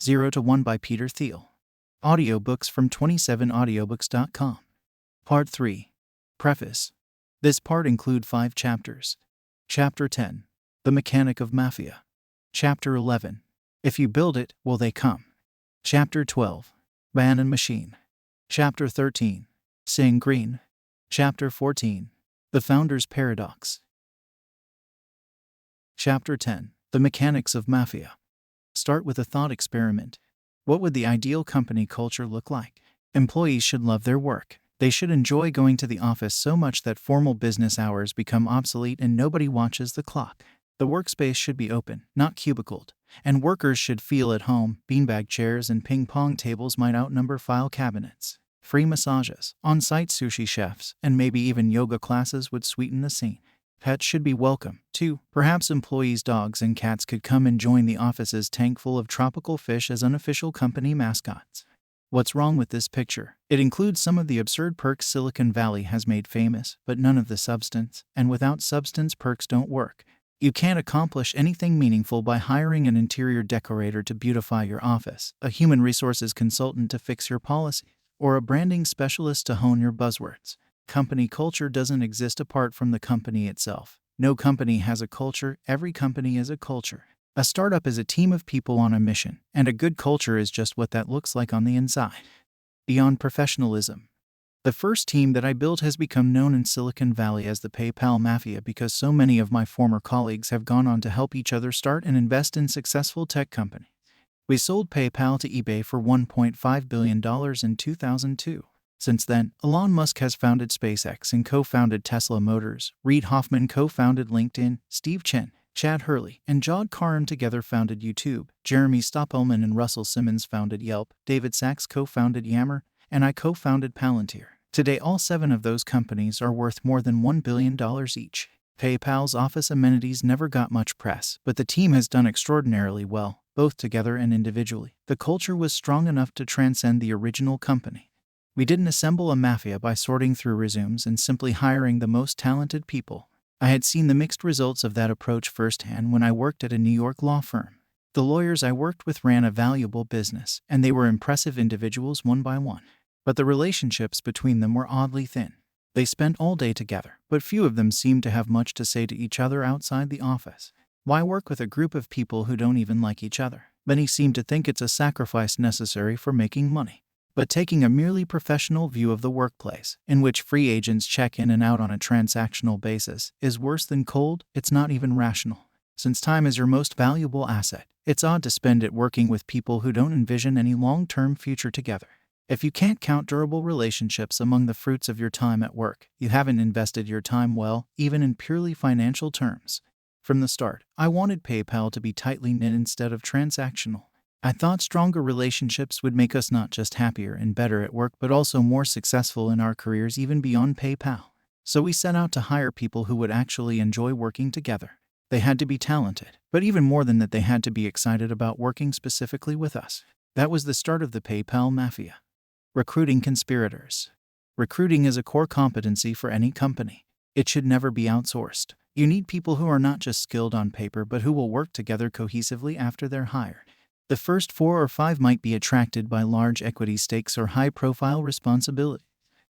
0 to 1 by Peter Thiel. Audiobooks from 27audiobooks.com. Part 3. Preface. This part includes 5 chapters. Chapter 10. The Mechanic of Mafia. Chapter 11. If you build it, will they come? Chapter 12. Man and Machine. Chapter 13. Sing Green. Chapter 14. The Founder's Paradox. Chapter 10. The Mechanics of Mafia. Start with a thought experiment. What would the ideal company culture look like? Employees should love their work. They should enjoy going to the office so much that formal business hours become obsolete and nobody watches the clock. The workspace should be open, not cubicled, and workers should feel at home. Beanbag chairs and ping-pong tables might outnumber file cabinets. Free massages, on-site sushi chefs, and maybe even yoga classes would sweeten the scene. Pets should be welcome, too. Perhaps employees' dogs and cats could come and join the office's tank full of tropical fish as unofficial company mascots. What's wrong with this picture? It includes some of the absurd perks Silicon Valley has made famous, but none of the substance, and without substance, perks don't work. You can't accomplish anything meaningful by hiring an interior decorator to beautify your office, a human resources consultant to fix your policy, or a branding specialist to hone your buzzwords. Company culture doesn't exist apart from the company itself. No company has a culture, every company is a culture. A startup is a team of people on a mission, and a good culture is just what that looks like on the inside. Beyond professionalism. The first team that I built has become known in Silicon Valley as the PayPal Mafia because so many of my former colleagues have gone on to help each other start and invest in successful tech companies. We sold PayPal to eBay for $1.5 billion in 2002. Since then, Elon Musk has founded SpaceX and co-founded Tesla Motors. Reid Hoffman co-founded LinkedIn. Steve Chen, Chad Hurley, and Jod Karam together founded YouTube. Jeremy Stoppelman and Russell Simmons founded Yelp. David Sachs co-founded Yammer, and I co-founded Palantir. Today, all 7 of those companies are worth more than $1 billion each. PayPal's office amenities never got much press, but the team has done extraordinarily well, both together and individually. The culture was strong enough to transcend the original company. We didn't assemble a mafia by sorting through resumes and simply hiring the most talented people. I had seen the mixed results of that approach firsthand when I worked at a New York law firm. The lawyers I worked with ran a valuable business, and they were impressive individuals one by one. But the relationships between them were oddly thin. They spent all day together, but few of them seemed to have much to say to each other outside the office. Why work with a group of people who don't even like each other? Many seem to think it's a sacrifice necessary for making money. But taking a merely professional view of the workplace, in which free agents check in and out on a transactional basis, is worse than cold. It's not even rational. Since time is your most valuable asset, it's odd to spend it working with people who don't envision any long-term future together. If you can't count durable relationships among the fruits of your time at work, you haven't invested your time well, even in purely financial terms. From the start, I wanted PayPal to be tightly knit instead of transactional. I thought stronger relationships would make us not just happier and better at work, but also more successful in our careers even beyond PayPal. So we set out to hire people who would actually enjoy working together. They had to be talented, but even more than that, they had to be excited about working specifically with us. That was the start of the PayPal Mafia. Recruiting conspirators. Recruiting is a core competency for any company. It should never be outsourced. You need people who are not just skilled on paper, but who will work together cohesively after they're hired. The first 4 or 5 might be attracted by large equity stakes or high-profile responsibility.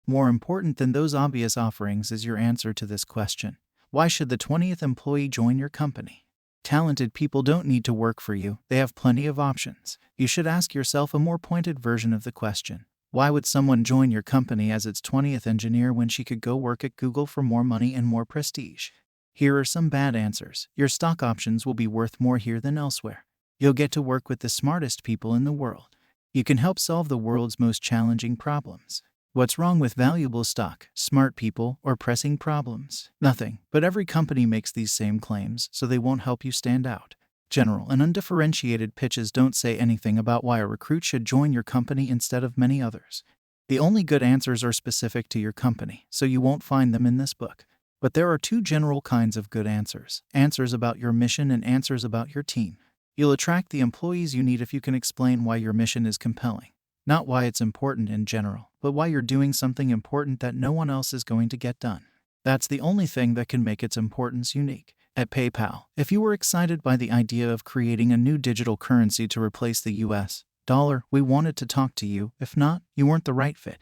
More important than those obvious offerings is your answer to this question. Why should the 20th employee join your company? Talented people don't need to work for you. They have plenty of options. You should ask yourself a more pointed version of the question. Why would someone join your company as its 20th engineer when she could go work at Google for more money and more prestige? Here are some bad answers. Your stock options will be worth more here than elsewhere. You'll get to work with the smartest people in the world. You can help solve the world's most challenging problems. What's wrong with valuable stock, smart people, or pressing problems? Nothing, but every company makes these same claims, so they won't help you stand out. General and undifferentiated pitches don't say anything about why a recruit should join your company instead of many others. The only good answers are specific to your company, so you won't find them in this book. But there are 2 general kinds of good answers: answers about your mission and answers about your team. You'll attract the employees you need if you can explain why your mission is compelling. Not why it's important in general, but why you're doing something important that no one else is going to get done. That's the only thing that can make its importance unique. At PayPal, if you were excited by the idea of creating a new digital currency to replace the US dollar, we wanted to talk to you. If not, you weren't the right fit.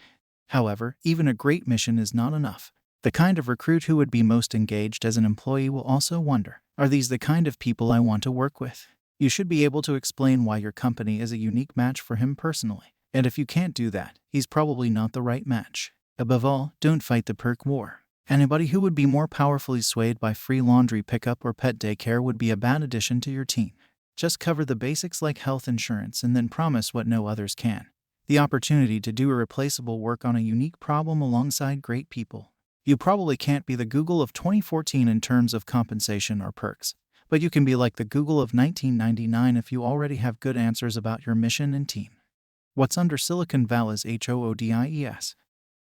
However, even a great mission is not enough. The kind of recruit who would be most engaged as an employee will also wonder, are these the kind of people I want to work with? You should be able to explain why your company is a unique match for him personally. And if you can't do that, he's probably not the right match. Above all, don't fight the perk war. Anybody who would be more powerfully swayed by free laundry pickup or pet daycare would be a bad addition to your team. Just cover the basics like health insurance and then promise what no others can. The opportunity to do irreplaceable work on a unique problem alongside great people. You probably can't be the Google of 2014 in terms of compensation or perks, but you can be like the Google of 1999 if you already have good answers about your mission and team. What's under Silicon Valley's HOODIES?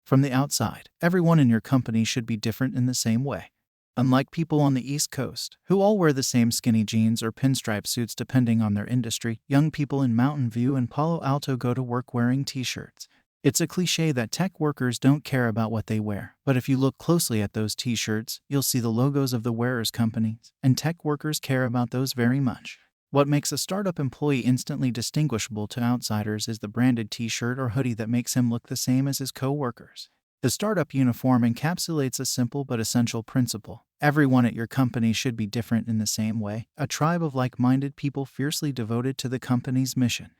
From the outside, everyone in your company should be different in the same way. Unlike people on the East Coast, who all wear the same skinny jeans or pinstripe suits depending on their industry, young people in Mountain View and Palo Alto go to work wearing t-shirts. It's a cliche that tech workers don't care about what they wear, but if you look closely at those t-shirts, you'll see the logos of the wearers' companies, and tech workers care about those very much. What makes a startup employee instantly distinguishable to outsiders is the branded t-shirt or hoodie that makes him look the same as his co-workers. The startup uniform encapsulates a simple but essential principle. Everyone at your company should be different in the same way, a tribe of like-minded people fiercely devoted to the company's mission.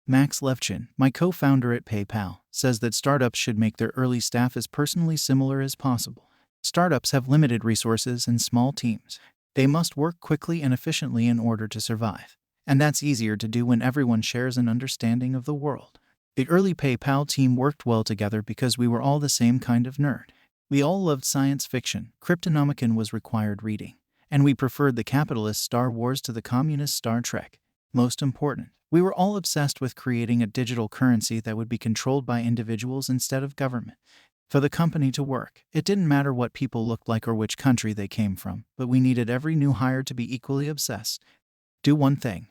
Max Levchin, my co-founder at PayPal, says that startups should make their early staff as personally similar as possible. Startups have limited resources and small teams. They must work quickly and efficiently in order to survive. And that's easier to do when everyone shares an understanding of the world. The early PayPal team worked well together because we were all the same kind of nerd. We all loved science fiction, Cryptonomicon was required reading, and we preferred the capitalist Star Wars to the communist Star Trek. Most important, we were all obsessed with creating a digital currency that would be controlled by individuals instead of government. For the company to work, it didn't matter what people looked like or which country they came from, but we needed every new hire to be equally obsessed. Do one thing.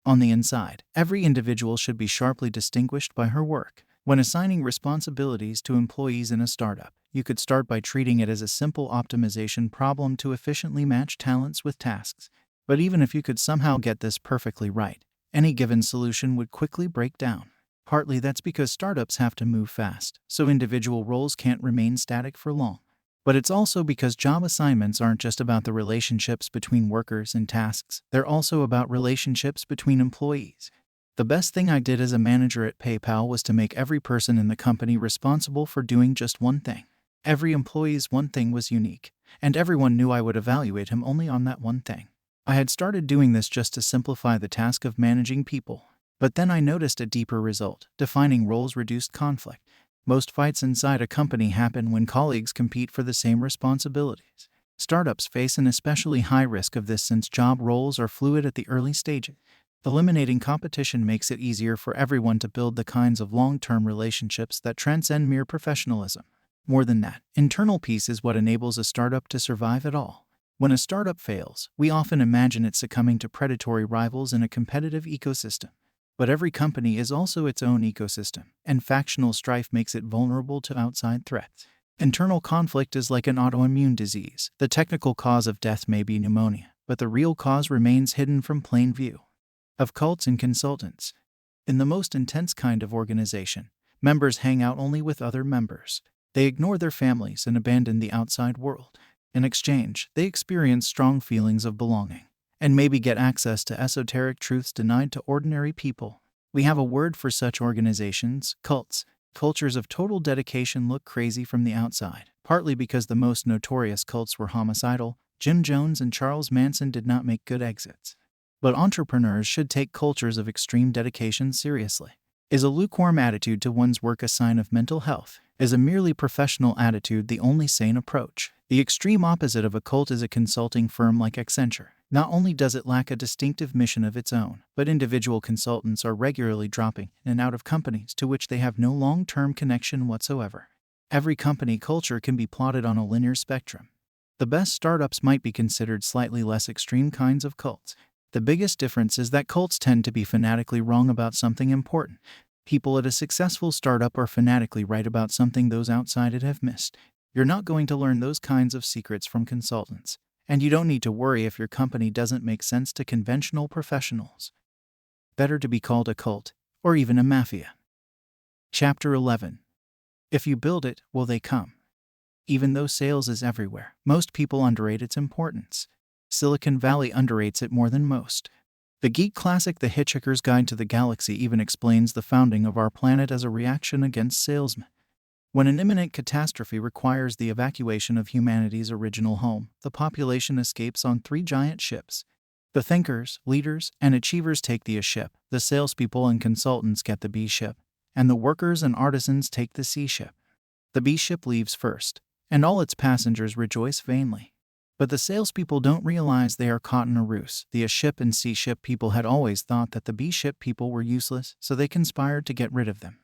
On the inside, every individual should be sharply distinguished by her work. When assigning responsibilities to employees in a startup, you could start by treating it as a simple optimization problem to efficiently match talents with tasks. But even if you could somehow get this perfectly right, any given solution would quickly break down. Partly that's because startups have to move fast, so individual roles can't remain static for long. But it's also because job assignments aren't just about the relationships between workers and tasks, they're also about relationships between employees. The best thing I did as a manager at PayPal was to make every person in the company responsible for doing just one thing. Every employee's one thing was unique, and everyone knew I would evaluate him only on that one thing. I had started doing this just to simplify the task of managing people. But then I noticed a deeper result. Defining roles reduced conflict. Most fights inside a company happen when colleagues compete for the same responsibilities. Startups face an especially high risk of this since job roles are fluid at the early stages. Eliminating competition makes it easier for everyone to build the kinds of long-term relationships that transcend mere professionalism. More than that, internal peace is what enables a startup to survive at all. When a startup fails, we often imagine it succumbing to predatory rivals in a competitive ecosystem. But every company is also its own ecosystem, and factional strife makes it vulnerable to outside threats. Internal conflict is like an autoimmune disease. The technical cause of death may be pneumonia, but the real cause remains hidden from plain view. Of cults and consultants. In the most intense kind of organization, members hang out only with other members. They ignore their families and abandon the outside world. In exchange, they experience strong feelings of belonging, and maybe get access to esoteric truths denied to ordinary people. We have a word for such organizations, cults. Cultures of total dedication look crazy from the outside, partly because the most notorious cults were homicidal. Jim Jones and Charles Manson did not make good exits. But entrepreneurs should take cultures of extreme dedication seriously. Is a lukewarm attitude to one's work a sign of mental health? Is a merely professional attitude the only sane approach? The extreme opposite of a cult is a consulting firm like Accenture. Not only does it lack a distinctive mission of its own, but individual consultants are regularly dropping in and out of companies to which they have no long-term connection whatsoever. Every company culture can be plotted on a linear spectrum. The best startups might be considered slightly less extreme kinds of cults. The biggest difference is that cults tend to be fanatically wrong about something important. People at a successful startup are fanatically right about something those outside it have missed. You're not going to learn those kinds of secrets from consultants. And you don't need to worry if your company doesn't make sense to conventional professionals. Better to be called a cult, or even a mafia. Chapter 11. If you build it, will they come? Even though sales is everywhere, most people underrate its importance. Silicon Valley underrates it more than most. The geek classic The Hitchhiker's Guide to the Galaxy even explains the founding of our planet as a reaction against salesmen. When an imminent catastrophe requires the evacuation of humanity's original home, the population escapes on 3 giant ships. The thinkers, leaders, and achievers take the A ship, the salespeople and consultants get the B ship, and the workers and artisans take the C ship. The B ship leaves first, and all its passengers rejoice vainly. But the salespeople don't realize they are caught in a ruse. The A ship and C ship people had always thought that the B ship people were useless, so they conspired to get rid of them.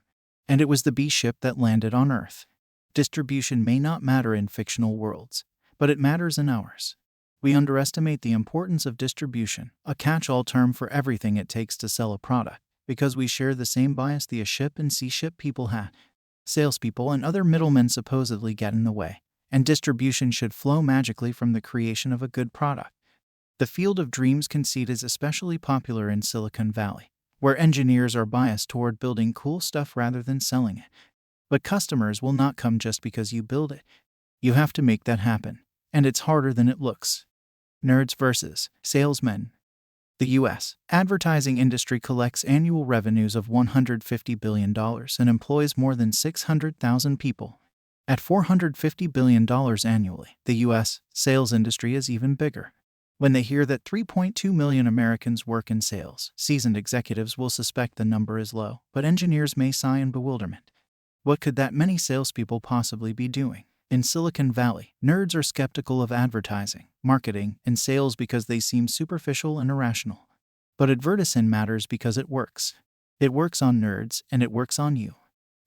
And it was the B ship that landed on Earth. Distribution may not matter in fictional worlds, but it matters in ours. We underestimate the importance of distribution, a catch-all term for everything it takes to sell a product, because we share the same bias the A ship and C ship people had. Salespeople and other middlemen supposedly get in the way, and distribution should flow magically from the creation of a good product. The field of dreams conceit is especially popular in Silicon Valley, where engineers are biased toward building cool stuff rather than selling it. But customers will not come just because you build it. You have to make that happen, and it's harder than it looks. Nerds versus salesmen. The U.S. advertising industry collects annual revenues of $150 billion and employs more than 600,000 people. At $450 billion annually, the U.S. sales industry is even bigger. When they hear that 3.2 million Americans work in sales, seasoned executives will suspect the number is low, but engineers may sigh in bewilderment. What could that many salespeople possibly be doing? In Silicon Valley, nerds are skeptical of advertising, marketing, and sales because they seem superficial and irrational. But advertising matters because it works. It works on nerds, and it works on you.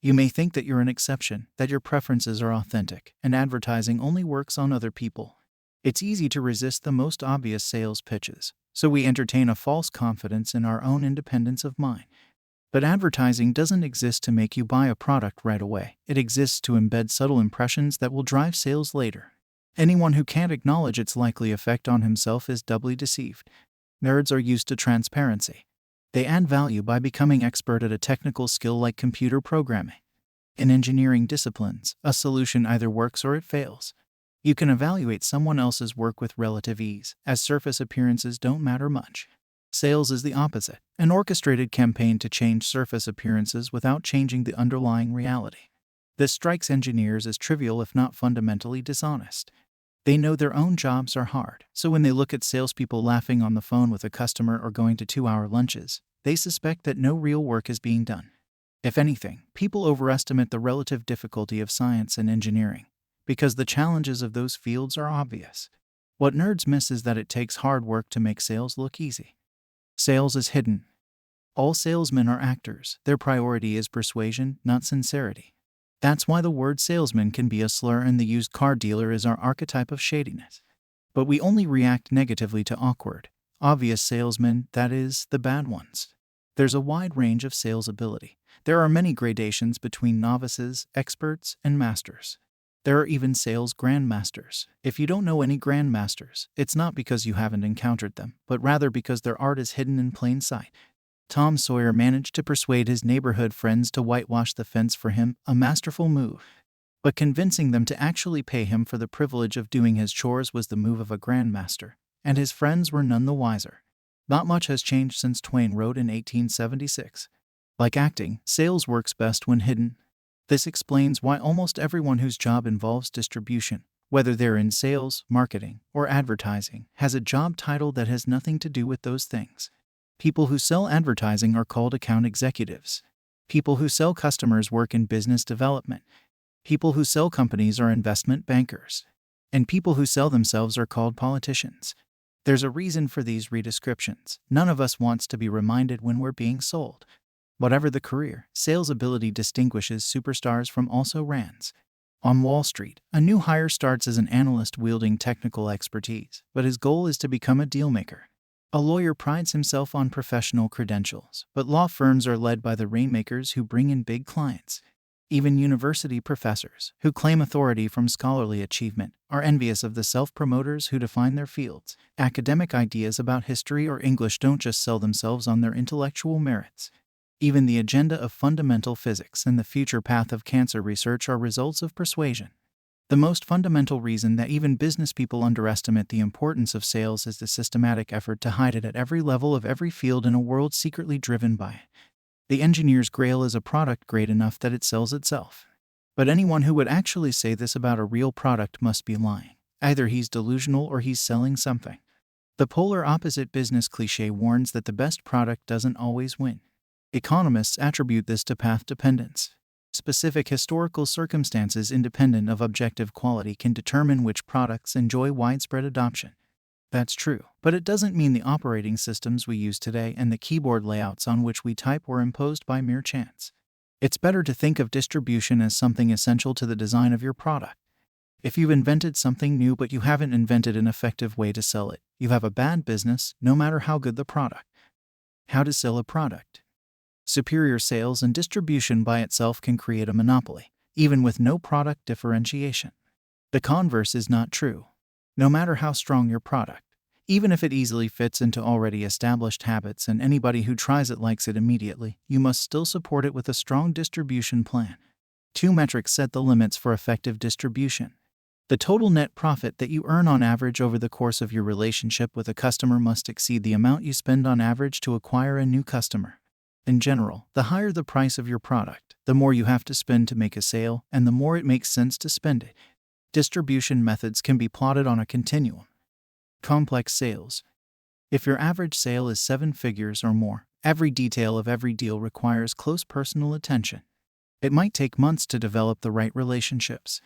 You may think that you're an exception, that your preferences are authentic, and advertising only works on other people. It's easy to resist the most obvious sales pitches, so we entertain a false confidence in our own independence of mind. But advertising doesn't exist to make you buy a product right away. It exists to embed subtle impressions that will drive sales later. Anyone who can't acknowledge its likely effect on himself is doubly deceived. Nerds are used to transparency. They add value by becoming expert at a technical skill like computer programming. In engineering disciplines, a solution either works or it fails. You can evaluate someone else's work with relative ease, as surface appearances don't matter much. Sales is the opposite, an orchestrated campaign to change surface appearances without changing the underlying reality. This strikes engineers as trivial if not fundamentally dishonest. They know their own jobs are hard, so when they look at salespeople laughing on the phone with a customer or going to 2-hour lunches, they suspect that no real work is being done. If anything, people overestimate the relative difficulty of science and engineering, because the challenges of those fields are obvious. What nerds miss is that it takes hard work to make sales look easy. Sales is hidden. All salesmen are actors. Their priority is persuasion, not sincerity. That's why the word salesman can be a slur and the used car dealer is our archetype of shadiness. But we only react negatively to awkward, obvious salesmen, that is, the bad ones. There's a wide range of sales ability. There are many gradations between novices, experts, and masters. There are even sales grandmasters. If you don't know any grandmasters, it's not because you haven't encountered them, but rather because their art is hidden in plain sight. Tom Sawyer managed to persuade his neighborhood friends to whitewash the fence for him, a masterful move. But convincing them to actually pay him for the privilege of doing his chores was the move of a grandmaster, and his friends were none the wiser. Not much has changed since Twain wrote in 1876. Like acting, sales works best when hidden. This explains why almost everyone whose job involves distribution, whether they're in sales, marketing, or advertising, has a job title that has nothing to do with those things. People who sell advertising are called account executives. People who sell customers work in business development. People who sell companies are investment bankers. And people who sell themselves are called politicians. There's a reason for these redescriptions. None of us wants to be reminded when we're being sold. Whatever the career, sales ability distinguishes superstars from also-rans. On Wall Street, a new hire starts as an analyst wielding technical expertise, but his goal is to become a dealmaker. A lawyer prides himself on professional credentials, but law firms are led by the rainmakers who bring in big clients. Even university professors, who claim authority from scholarly achievement, are envious of the self-promoters who define their fields. Academic ideas about history or English don't just sell themselves on their intellectual merits. Even the agenda of fundamental physics and the future path of cancer research are results of persuasion. The most fundamental reason that even business people underestimate the importance of sales is the systematic effort to hide it at every level of every field in a world secretly driven by it. The engineer's grail is a product great enough that it sells itself. But anyone who would actually say this about a real product must be lying. Either he's delusional or he's selling something. The polar opposite business cliché warns that the best product doesn't always win. Economists attribute this to path dependence. Specific historical circumstances independent of objective quality can determine which products enjoy widespread adoption. That's true, but it doesn't mean the operating systems we use today and the keyboard layouts on which we type were imposed by mere chance. It's better to think of distribution as something essential to the design of your product. If you've invented something new but you haven't invented an effective way to sell it, you have a bad business, no matter how good the product. How to sell a product. Superior sales and distribution by itself can create a monopoly, even with no product differentiation. The converse is not true. No matter how strong your product, even if it easily fits into already established habits and anybody who tries it likes it immediately, you must still support it with a strong distribution plan. 2 metrics set the limits for effective distribution. The total net profit that you earn on average over the course of your relationship with a customer must exceed the amount you spend on average to acquire a new customer. In general, the higher the price of your product, the more you have to spend to make a sale, and the more it makes sense to spend it. Distribution methods can be plotted on a continuum. Complex sales. If your average sale is 7 figures or more, every detail of every deal requires close personal attention. It might take months to develop the right relationships.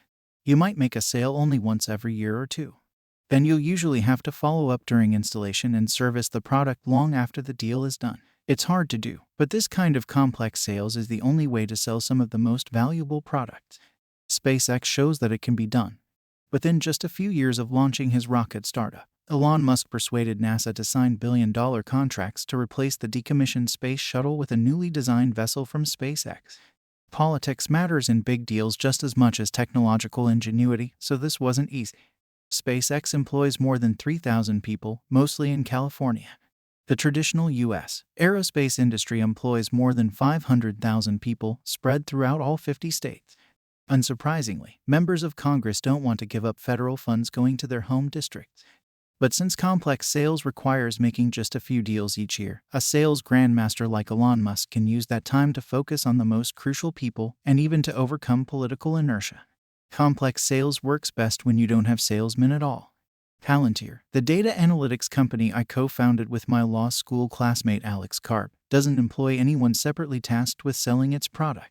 You might make a sale only once every year or 2. Then you'll usually have to follow up during installation and service the product long after the deal is done. It's hard to do, but this kind of complex sales is the only way to sell some of the most valuable products. SpaceX shows that it can be done. Within just a few years of launching his rocket startup, Elon Musk persuaded NASA to sign billion-dollar contracts to replace the decommissioned space shuttle with a newly designed vessel from SpaceX. Politics matters in big deals just as much as technological ingenuity, so this wasn't easy. SpaceX employs more than 3,000 people, mostly in California. The traditional U.S. aerospace industry employs more than 500,000 people spread throughout all 50 states. Unsurprisingly, members of Congress don't want to give up federal funds going to their home districts. But since complex sales requires making just a few deals each year, a sales grandmaster like Elon Musk can use that time to focus on the most crucial people and even to overcome political inertia. Complex sales works best when you don't have salesmen at all. Palantir, the data analytics company I co-founded with my law school classmate Alex Karp, doesn't employ anyone separately tasked with selling its product.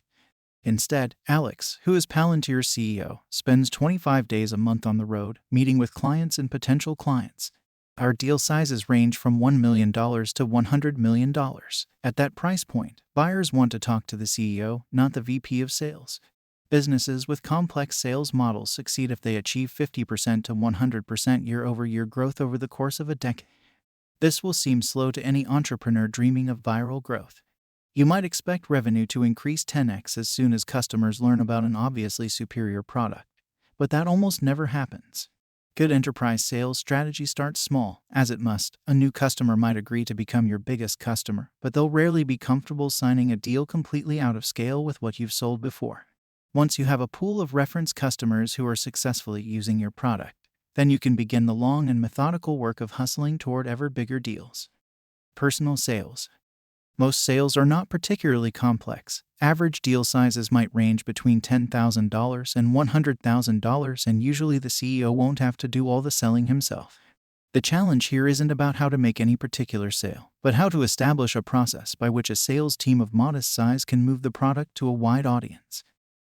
Instead, Alex, who is Palantir's CEO, spends 25 days a month on the road, meeting with clients and potential clients. Our deal sizes range from $1 million to $100 million. At that price point, buyers want to talk to the CEO, not the VP of sales. Businesses with complex sales models succeed if they achieve 50% to 100% year-over-year growth over the course of a decade. This will seem slow to any entrepreneur dreaming of viral growth. You might expect revenue to increase 10x as soon as customers learn about an obviously superior product, but that almost never happens. Good enterprise sales strategy starts small, as it must. A new customer might agree to become your biggest customer, but they'll rarely be comfortable signing a deal completely out of scale with what you've sold before. Once you have a pool of reference customers who are successfully using your product, then you can begin the long and methodical work of hustling toward ever bigger deals. Personal sales. Most sales are not particularly complex. Average deal sizes might range between $10,000 and $100,000, and usually the CEO won't have to do all the selling himself. The challenge here isn't about how to make any particular sale, but how to establish a process by which a sales team of modest size can move the product to a wide audience.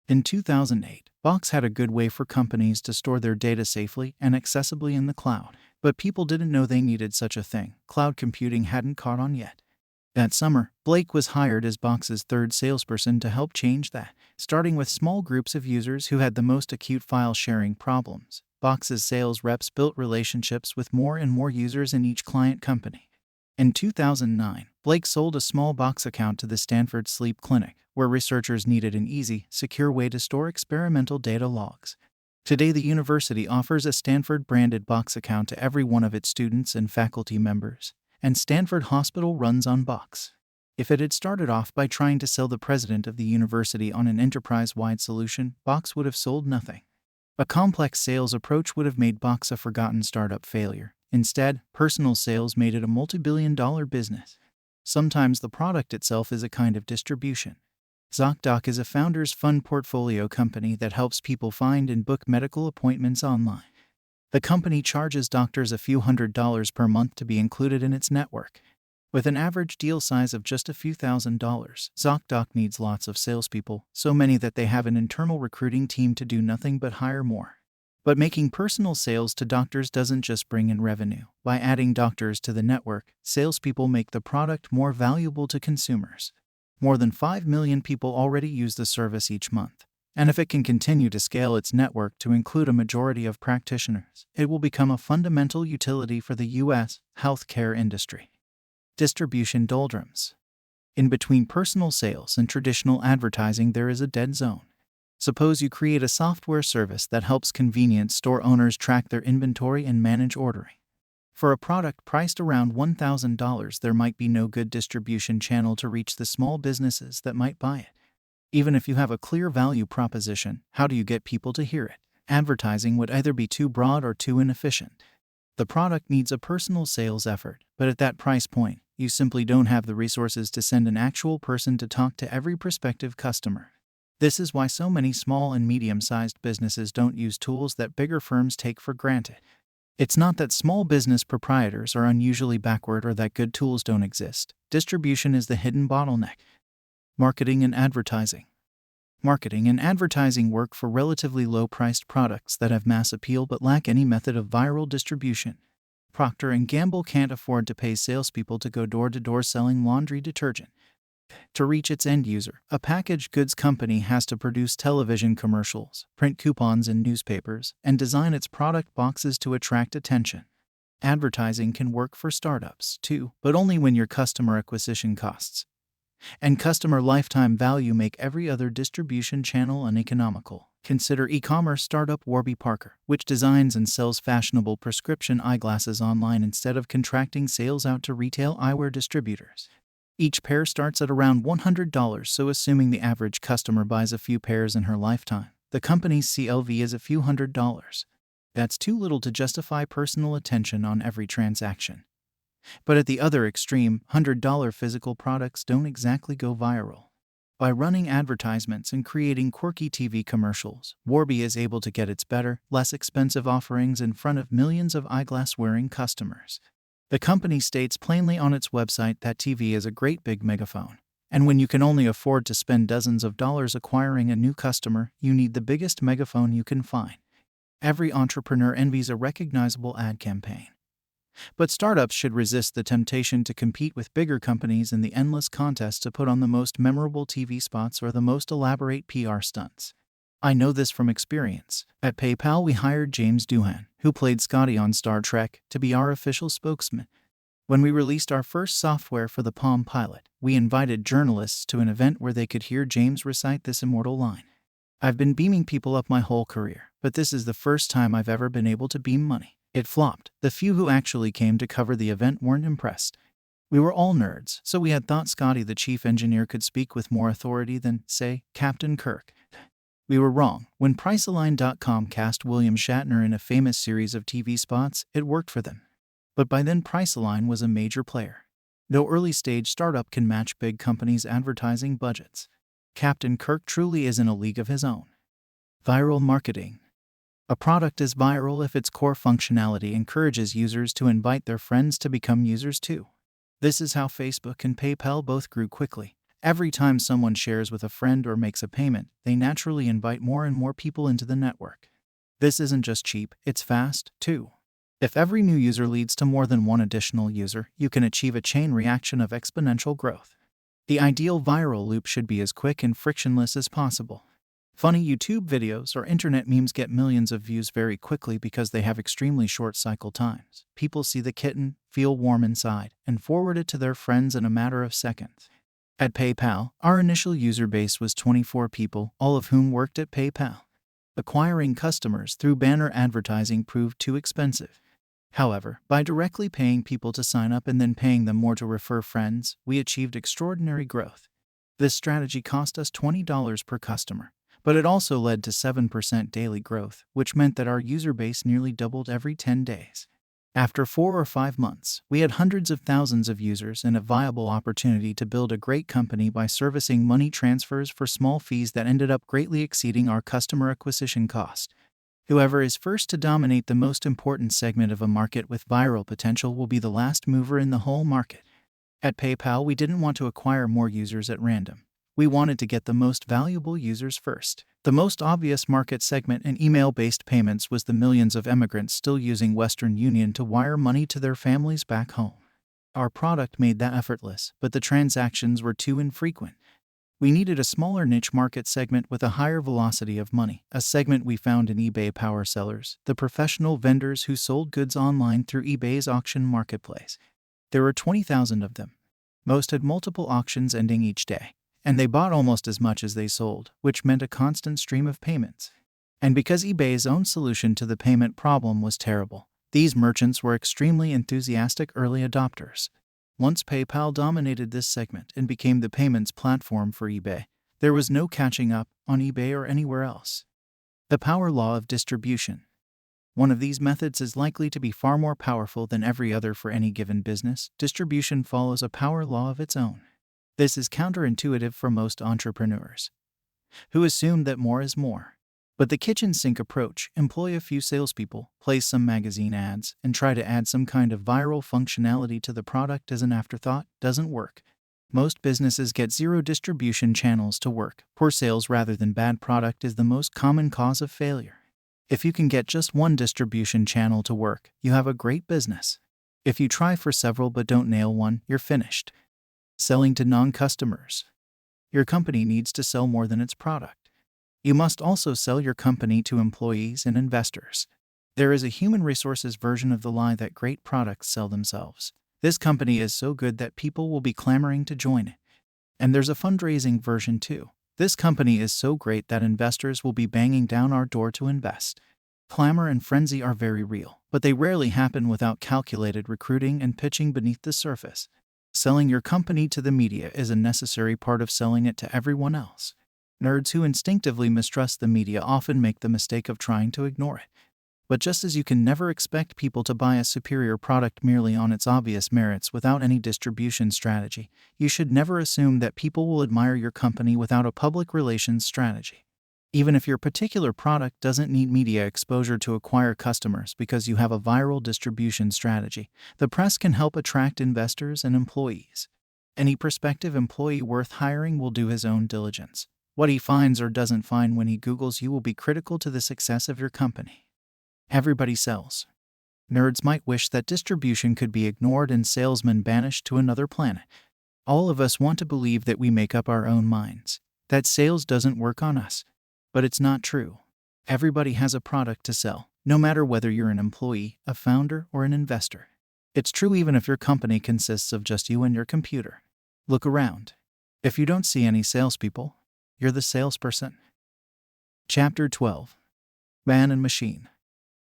In 2008, Box had a good way for companies to store their data safely and accessibly in the cloud, but people didn't know they needed such a thing. Cloud computing hadn't caught on yet. That summer, Blake was hired as Box's third salesperson to help change that, starting with small groups of users who had the most acute file sharing problems. Box's sales reps built relationships with more and more users in each client company. In 2009, Blake sold a small Box account to the Stanford Sleep Clinic, where researchers needed an easy, secure way to store experimental data logs. Today, the university offers a Stanford-branded Box account to every one of its students and faculty members, and Stanford Hospital runs on Box. If it had started off by trying to sell the president of the university on an enterprise-wide solution, Box would have sold nothing. A complex sales approach would have made Box a forgotten startup failure. Instead, personal sales made it a multi-billion-dollar business. Sometimes the product itself is a kind of distribution. ZocDoc is a founder's fund portfolio company that helps people find and book medical appointments online. The company charges doctors a few $100s per month to be included in its network. With an average deal size of just a few $1,000s, ZocDoc needs lots of salespeople, so many that they have an internal recruiting team to do nothing but hire more. But making personal sales to doctors doesn't just bring in revenue. By adding doctors to the network, salespeople make the product more valuable to consumers. More than 5 million people already use the service each month. And if it can continue to scale its network to include a majority of practitioners, it will become a fundamental utility for the U.S. healthcare industry. Distribution doldrums. In between personal sales and traditional advertising, there is a dead zone. Suppose you create a software service that helps convenience store owners track their inventory and manage ordering. For a product priced around $1,000, there might be no good distribution channel to reach the small businesses that might buy it. Even if you have a clear value proposition, how do you get people to hear it? Advertising would either be too broad or too inefficient. The product needs a personal sales effort, but at that price point, you simply don't have the resources to send an actual person to talk to every prospective customer. This is why so many small and medium-sized businesses don't use tools that bigger firms take for granted. It's not that small business proprietors are unusually backward or that good tools don't exist. Distribution is the hidden bottleneck. Marketing and advertising. Marketing and advertising work for relatively low-priced products that have mass appeal but lack any method of viral distribution. Procter & Gamble can't afford to pay salespeople to go door-to-door selling laundry detergent. To reach its end user, a packaged goods company has to produce television commercials, print coupons in newspapers, and design its product boxes to attract attention. Advertising can work for startups, too, but only when your customer acquisition costs and customer lifetime value make every other distribution channel uneconomical. Consider e-commerce startup Warby Parker, which designs and sells fashionable prescription eyeglasses online instead of contracting sales out to retail eyewear distributors. Each pair starts at around $100, so assuming the average customer buys a few pairs in her lifetime, the company's CLV is a few $100s. That's too little to justify personal attention on every transaction. But at the other extreme, $100 physical products don't exactly go viral. By running advertisements and creating quirky TV commercials, Warby is able to get its better, less expensive offerings in front of millions of eyeglass-wearing customers. The company states plainly on its website that TV is a great big megaphone. And when you can only afford to spend dozens of dollars acquiring a new customer, you need the biggest megaphone you can find. Every entrepreneur envies a recognizable ad campaign. But startups should resist the temptation to compete with bigger companies in the endless contest to put on the most memorable TV spots or the most elaborate PR stunts. I know this from experience. At PayPal, we hired James Doohan, who played Scotty on Star Trek, to be our official spokesman. When we released our first software for the Palm Pilot, we invited journalists to an event where they could hear James recite this immortal line. I've been beaming people up my whole career, but this is the first time I've ever been able to beam money. It flopped. The few who actually came to cover the event weren't impressed. We were all nerds, so we had thought Scotty the chief engineer could speak with more authority than, say, Captain Kirk. We were wrong. When Priceline.com cast William Shatner in a famous series of TV spots, it worked for them. But by then Priceline was a major player. No early-stage startup can match big companies' advertising budgets. Captain Kirk truly is in a league of his own. Viral marketing. A product is viral if its core functionality encourages users to invite their friends to become users too. This is how Facebook and PayPal both grew quickly. Every time someone shares with a friend or makes a payment, they naturally invite more and more people into the network. This isn't just cheap, it's fast, too. If every new user leads to more than one additional user, you can achieve a chain reaction of exponential growth. The ideal viral loop should be as quick and frictionless as possible. Funny YouTube videos or internet memes get millions of views very quickly because they have extremely short cycle times. People see the kitten, feel warm inside, and forward it to their friends in a matter of seconds. At PayPal, our initial user base was 24 people, all of whom worked at PayPal. Acquiring customers through banner advertising proved too expensive. However, by directly paying people to sign up and then paying them more to refer friends, we achieved extraordinary growth. This strategy cost us $20 per customer, but it also led to 7% daily growth, which meant that our user base nearly doubled every 10 days. After 4 or 5 months, we had hundreds of thousands of users and a viable opportunity to build a great company by servicing money transfers for small fees that ended up greatly exceeding our customer acquisition cost. Whoever is first to dominate the most important segment of a market with viral potential will be the last mover in the whole market. At PayPal, we didn't want to acquire more users at random. We wanted to get the most valuable users first. The most obvious market segment in email-based payments was the millions of immigrants still using Western Union to wire money to their families back home. Our product made that effortless, but the transactions were too infrequent. We needed a smaller niche market segment with a higher velocity of money, a segment we found in eBay power sellers, the professional vendors who sold goods online through eBay's auction marketplace. There were 20,000 of them. Most had multiple auctions ending each day, and they bought almost as much as they sold, which meant a constant stream of payments. And because eBay's own solution to the payment problem was terrible, these merchants were extremely enthusiastic early adopters. Once PayPal dominated this segment and became the payments platform for eBay, there was no catching up on eBay or anywhere else. The power law of distribution. One of these methods is likely to be far more powerful than every other for any given business. Distribution follows a power law of its own. This is counterintuitive for most entrepreneurs, who assume that more is more. But the kitchen sink approach, employ a few salespeople, place some magazine ads, and try to add some kind of viral functionality to the product as an afterthought, doesn't work. Most businesses get 0 distribution channels to work. Poor sales rather than bad product is the most common cause of failure. If you can get just 1 distribution channel to work, you have a great business. If you try for several but don't nail one, you're finished. Selling to non-customers. Your company needs to sell more than its product. You must also sell your company to employees and investors. There is a human resources version of the lie that great products sell themselves. This company is so good that people will be clamoring to join it. And there's a fundraising version too. This company is so great that investors will be banging down our door to invest. Clamor and frenzy are very real, but they rarely happen without calculated recruiting and pitching beneath the surface. Selling your company to the media is a necessary part of selling it to everyone else. Nerds who instinctively mistrust the media often make the mistake of trying to ignore it. But just as you can never expect people to buy a superior product merely on its obvious merits without any distribution strategy, you should never assume that people will admire your company without a public relations strategy. Even if your particular product doesn't need media exposure to acquire customers because you have a viral distribution strategy, the press can help attract investors and employees. Any prospective employee worth hiring will do his own diligence. What he finds or doesn't find when he Googles you will be critical to the success of your company. Everybody sells. Nerds might wish that distribution could be ignored and salesmen banished to another planet. All of us want to believe that we make up our own minds, that sales doesn't work on us. But it's not true. Everybody has a product to sell, no matter whether you're an employee, a founder, or an investor. It's true even if your company consists of just you and your computer. Look around. If you don't see any salespeople, you're the salesperson. Chapter 12. Man and Machine.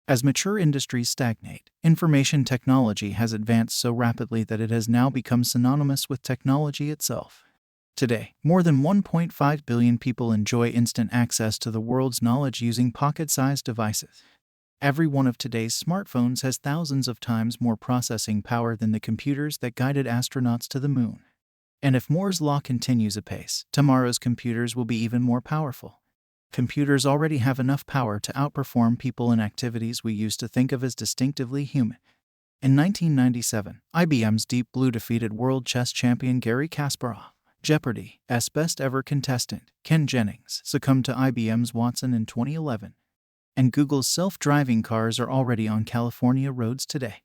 As mature industries stagnate, information technology has advanced so rapidly that it has now become synonymous with technology itself. Today, more than 1.5 billion people enjoy instant access to the world's knowledge using pocket-sized devices. Every one of today's smartphones has thousands of times more processing power than the computers that guided astronauts to the moon. And if Moore's law continues apace, tomorrow's computers will be even more powerful. Computers already have enough power to outperform people in activities we used to think of as distinctively human. In 1997, IBM's Deep Blue defeated world chess champion Garry Kasparov. Jeopardy's best-ever contestant, Ken Jennings, succumbed to IBM's Watson in 2011. And Google's self-driving cars are already on California roads today.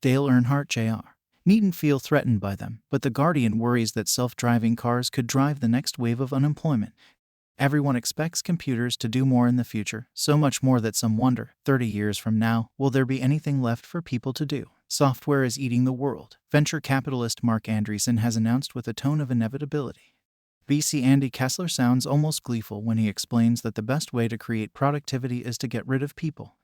Dale Earnhardt Jr. needn't feel threatened by them, but The Guardian worries that self-driving cars could drive the next wave of unemployment. Everyone expects computers to do more in the future, so much more that some wonder, 30 years from now, will there be anything left for people to do? Software is eating the world, venture capitalist Mark Andreessen has announced with a tone of inevitability. VC Andy Kessler sounds almost gleeful when he explains that the best way to create productivity is to get rid of people.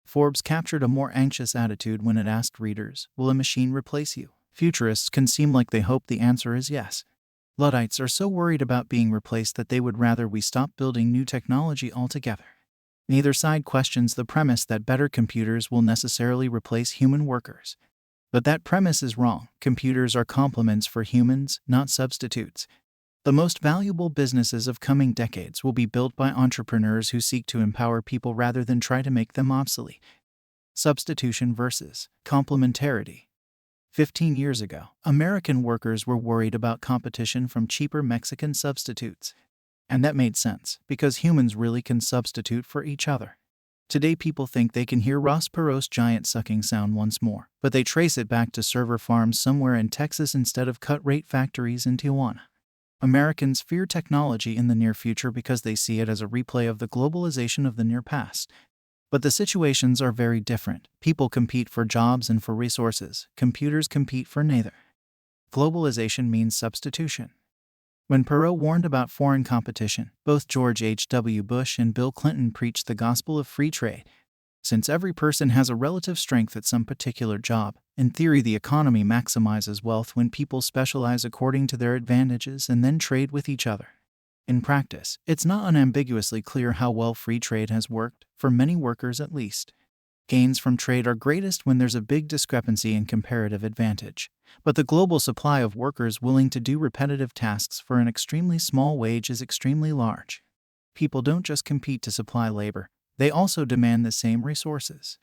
Forbes captured a more anxious attitude when it asked readers, "Will a machine replace you?" Futurists can seem like they hope the answer is yes. Luddites are so worried about being replaced that they would rather we stop building new technology altogether. Neither side questions the premise that better computers will necessarily replace human workers. But that premise is wrong. Computers are complements for humans, not substitutes. The most valuable businesses of coming decades will be built by entrepreneurs who seek to empower people rather than try to make them obsolete. Substitution versus complementarity. 15 years ago, American workers were worried about competition from cheaper Mexican substitutes. And that made sense, because humans really can substitute for each other. Today people think they can hear Ross Perot's giant sucking sound once more, but they trace it back to server farms somewhere in Texas instead of cut-rate factories in Tijuana. Americans fear technology in the near future because they see it as a replay of the globalization of the near past. But the situations are very different. People compete for jobs and for resources. Computers compete for neither. Globalization means substitution. When Perot warned about foreign competition, both George H.W. Bush and Bill Clinton preached the gospel of free trade. Since every person has a relative strength at some particular job, in theory the economy maximizes wealth when people specialize according to their advantages and then trade with each other. In practice, it's not unambiguously clear how well free trade has worked, for many workers at least. Gains from trade are greatest when there's a big discrepancy in comparative advantage. But the global supply of workers willing to do repetitive tasks for an extremely small wage is extremely large. People don't just compete to supply labor, they also demand the same resources.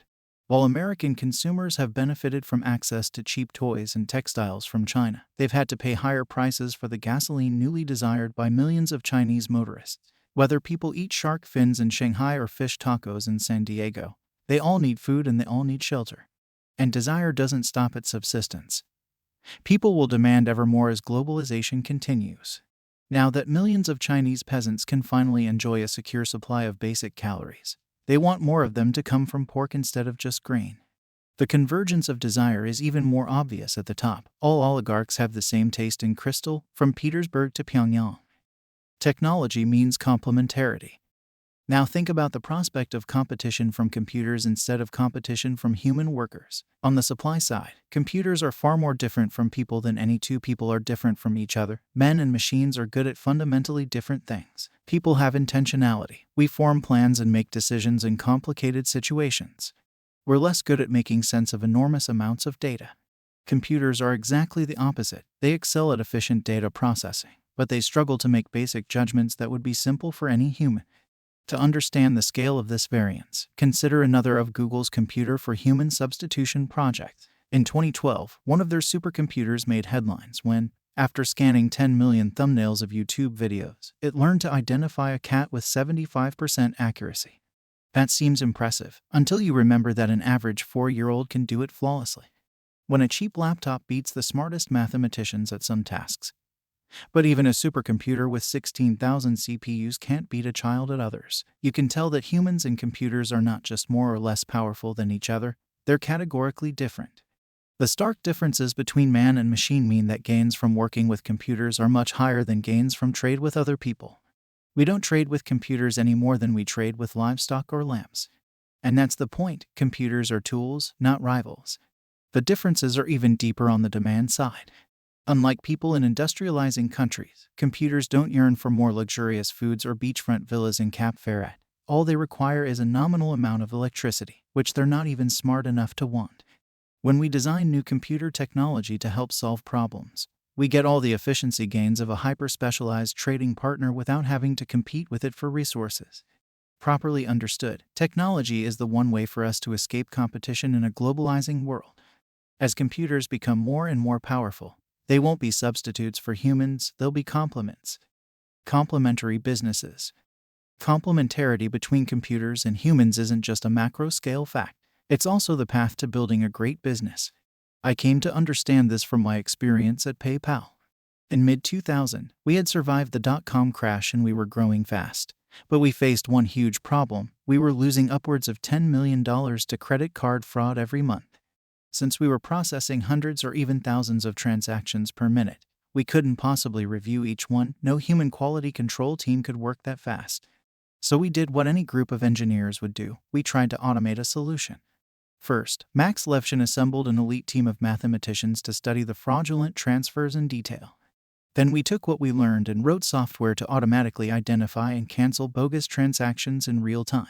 While American consumers have benefited from access to cheap toys and textiles from China, they've had to pay higher prices for the gasoline newly desired by millions of Chinese motorists. Whether people eat shark fins in Shanghai or fish tacos in San Diego, they all need food and they all need shelter. And desire doesn't stop at subsistence. People will demand ever more as globalization continues. Now that millions of Chinese peasants can finally enjoy a secure supply of basic calories, they want more of them to come from pork instead of just grain. The convergence of desire is even more obvious at the top. All oligarchs have the same taste in crystal, from Petersburg to Pyongyang. Technology means complementarity. Now think about the prospect of competition from computers instead of competition from human workers. On the supply side, computers are far more different from people than any two people are different from each other. Men and machines are good at fundamentally different things. People have intentionality. We form plans and make decisions in complicated situations. We're less good at making sense of enormous amounts of data. Computers are exactly the opposite. They excel at efficient data processing, but they struggle to make basic judgments that would be simple for any human. To understand the scale of this variance, consider another of Google's Computer for Human Substitution projects. In 2012, one of their supercomputers made headlines when, after scanning 10 million thumbnails of YouTube videos, it learned to identify a cat with 75% accuracy. That seems impressive, until you remember that an average 4-year-old can do it flawlessly. When a cheap laptop beats the smartest mathematicians at some tasks. But even a supercomputer with 16,000 CPUs can't beat a child at others. You can tell that humans and computers are not just more or less powerful than each other, they're categorically different. The stark differences between man and machine mean that gains from working with computers are much higher than gains from trade with other people. We don't trade with computers any more than we trade with livestock or lambs. And that's the point. Computers are tools, not rivals. The differences are even deeper on the demand side. Unlike people in industrializing countries, computers don't yearn for more luxurious foods or beachfront villas in Cap Ferret. All they require is a nominal amount of electricity, which they're not even smart enough to want. When we design new computer technology to help solve problems, we get all the efficiency gains of a hyper-specialized trading partner without having to compete with it for resources. Properly understood, technology is the one way for us to escape competition in a globalizing world. As computers become more and more powerful, they won't be substitutes for humans, they'll be complements. Complementary businesses. Complementarity between computers and humans isn't just a macro-scale fact. It's also the path to building a great business. I came to understand this from my experience at PayPal. In mid-2000, we had survived the dot-com crash and we were growing fast. But we faced one huge problem. We were losing upwards of $10 million to credit card fraud every month. Since we were processing hundreds or even thousands of transactions per minute, we couldn't possibly review each one. No human quality control team could work that fast. So we did what any group of engineers would do. We tried to automate a solution. First, Max Levchin assembled an elite team of mathematicians to study the fraudulent transfers in detail. Then we took what we learned and wrote software to automatically identify and cancel bogus transactions in real time.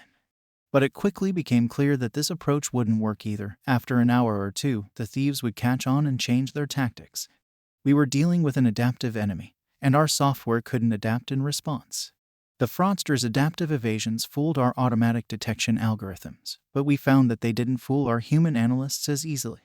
But it quickly became clear that this approach wouldn't work either. After an hour or two, the thieves would catch on and change their tactics. We were dealing with an adaptive enemy, and our software couldn't adapt in response. The fraudsters' adaptive evasions fooled our automatic detection algorithms, but we found that they didn't fool our human analysts as easily.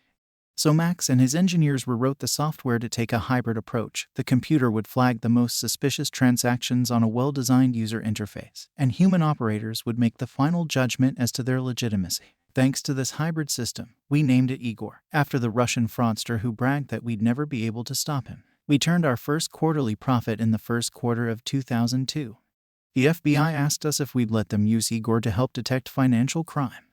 So Max and his engineers rewrote the software to take a hybrid approach. The computer would flag the most suspicious transactions on a well-designed user interface, and human operators would make the final judgment as to their legitimacy. Thanks to this hybrid system, we named it Igor, after the Russian fraudster who bragged that we'd never be able to stop him. We turned our first quarterly profit in the first quarter of 2002. The FBI asked us if we'd let them use Igor to help detect financial crime.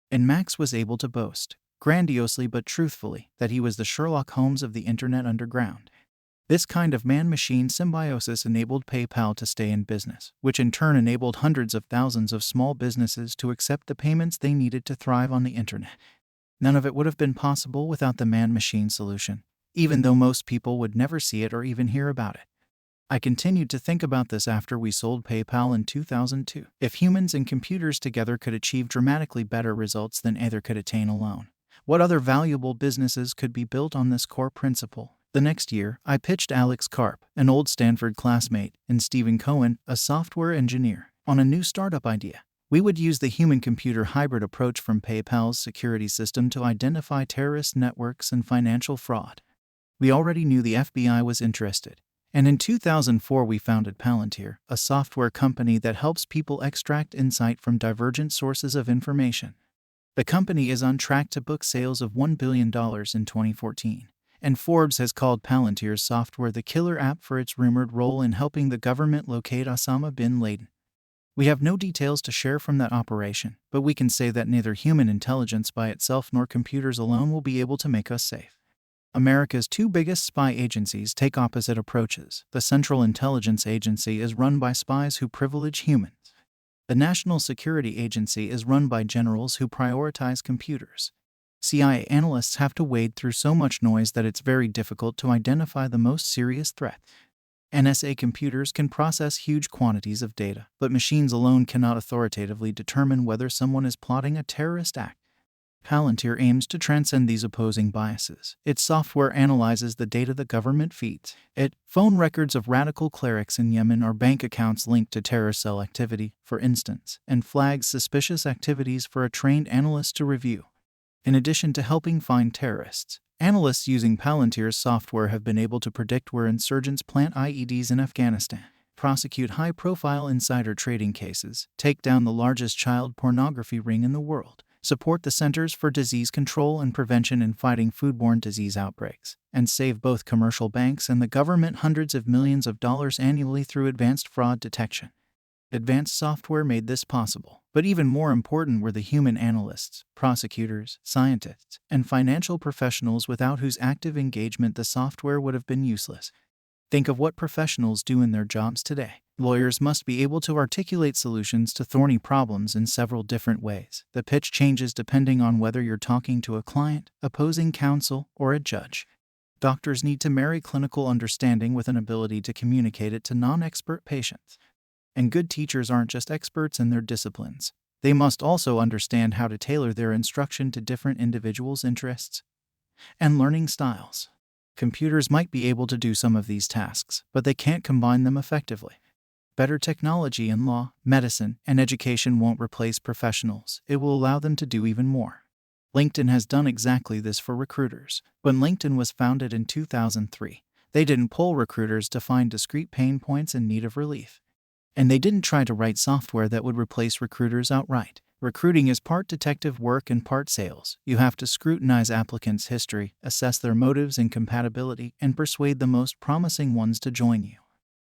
And Max was able to boast, grandiosely but truthfully, that he was the Sherlock Holmes of the Internet underground. This kind of man-machine symbiosis enabled PayPal to stay in business, which in turn enabled hundreds of thousands of small businesses to accept the payments they needed to thrive on the Internet. None of it would have been possible without the man-machine solution, even though most people would never see it or even hear about it. I continued to think about this after we sold PayPal in 2002. If humans and computers together could achieve dramatically better results than either could attain alone, what other valuable businesses could be built on this core principle? The next year, I pitched Alex Karp, an old Stanford classmate, and Stephen Cohen, a software engineer, on a new startup idea. We would use the human-computer hybrid approach from PayPal's security system to identify terrorist networks and financial fraud. We already knew the FBI was interested. And in 2004 we founded Palantir, a software company that helps people extract insight from divergent sources of information. The company is on track to book sales of $1 billion in 2014, and Forbes has called Palantir's software the killer app for its rumored role in helping the government locate Osama bin Laden. We have no details to share from that operation, but we can say that neither human intelligence by itself nor computers alone will be able to make us safe. America's two biggest spy agencies take opposite approaches. The Central Intelligence Agency is run by spies who privilege humans. The National Security Agency is run by generals who prioritize computers. CIA analysts have to wade through so much noise that it's very difficult to identify the most serious threat. NSA computers can process huge quantities of data, but machines alone cannot authoritatively determine whether someone is plotting a terrorist act. Palantir aims to transcend these opposing biases. Its software analyzes the data the government feeds it. Phone records of radical clerics in Yemen or bank accounts linked to terror cell activity, for instance, and flags suspicious activities for a trained analyst to review. In addition to helping find terrorists, analysts using Palantir's software have been able to predict where insurgents plant IEDs in Afghanistan, prosecute high-profile insider trading cases, take down the largest child pornography ring in the world, support the Centers for Disease Control and Prevention in fighting foodborne disease outbreaks, and save both commercial banks and the government hundreds of millions of dollars annually through advanced fraud detection. Advanced software made this possible, but even more important were the human analysts, prosecutors, scientists, and financial professionals without whose active engagement the software would have been useless. Think of what professionals do in their jobs today. Lawyers must be able to articulate solutions to thorny problems in several different ways. The pitch changes depending on whether you're talking to a client, opposing counsel, or a judge. Doctors need to marry clinical understanding with an ability to communicate it to non-expert patients. And good teachers aren't just experts in their disciplines. They must also understand how to tailor their instruction to different individuals' interests and learning styles. Computers might be able to do some of these tasks, but they can't combine them effectively. Better technology in law, medicine, and education won't replace professionals. It will allow them to do even more. LinkedIn has done exactly this for recruiters. When LinkedIn was founded in 2003, they didn't poll recruiters to find discrete pain points in need of relief. And they didn't try to write software that would replace recruiters outright. Recruiting is part detective work and part sales. You have to scrutinize applicants' history, assess their motives and compatibility, and persuade the most promising ones to join you.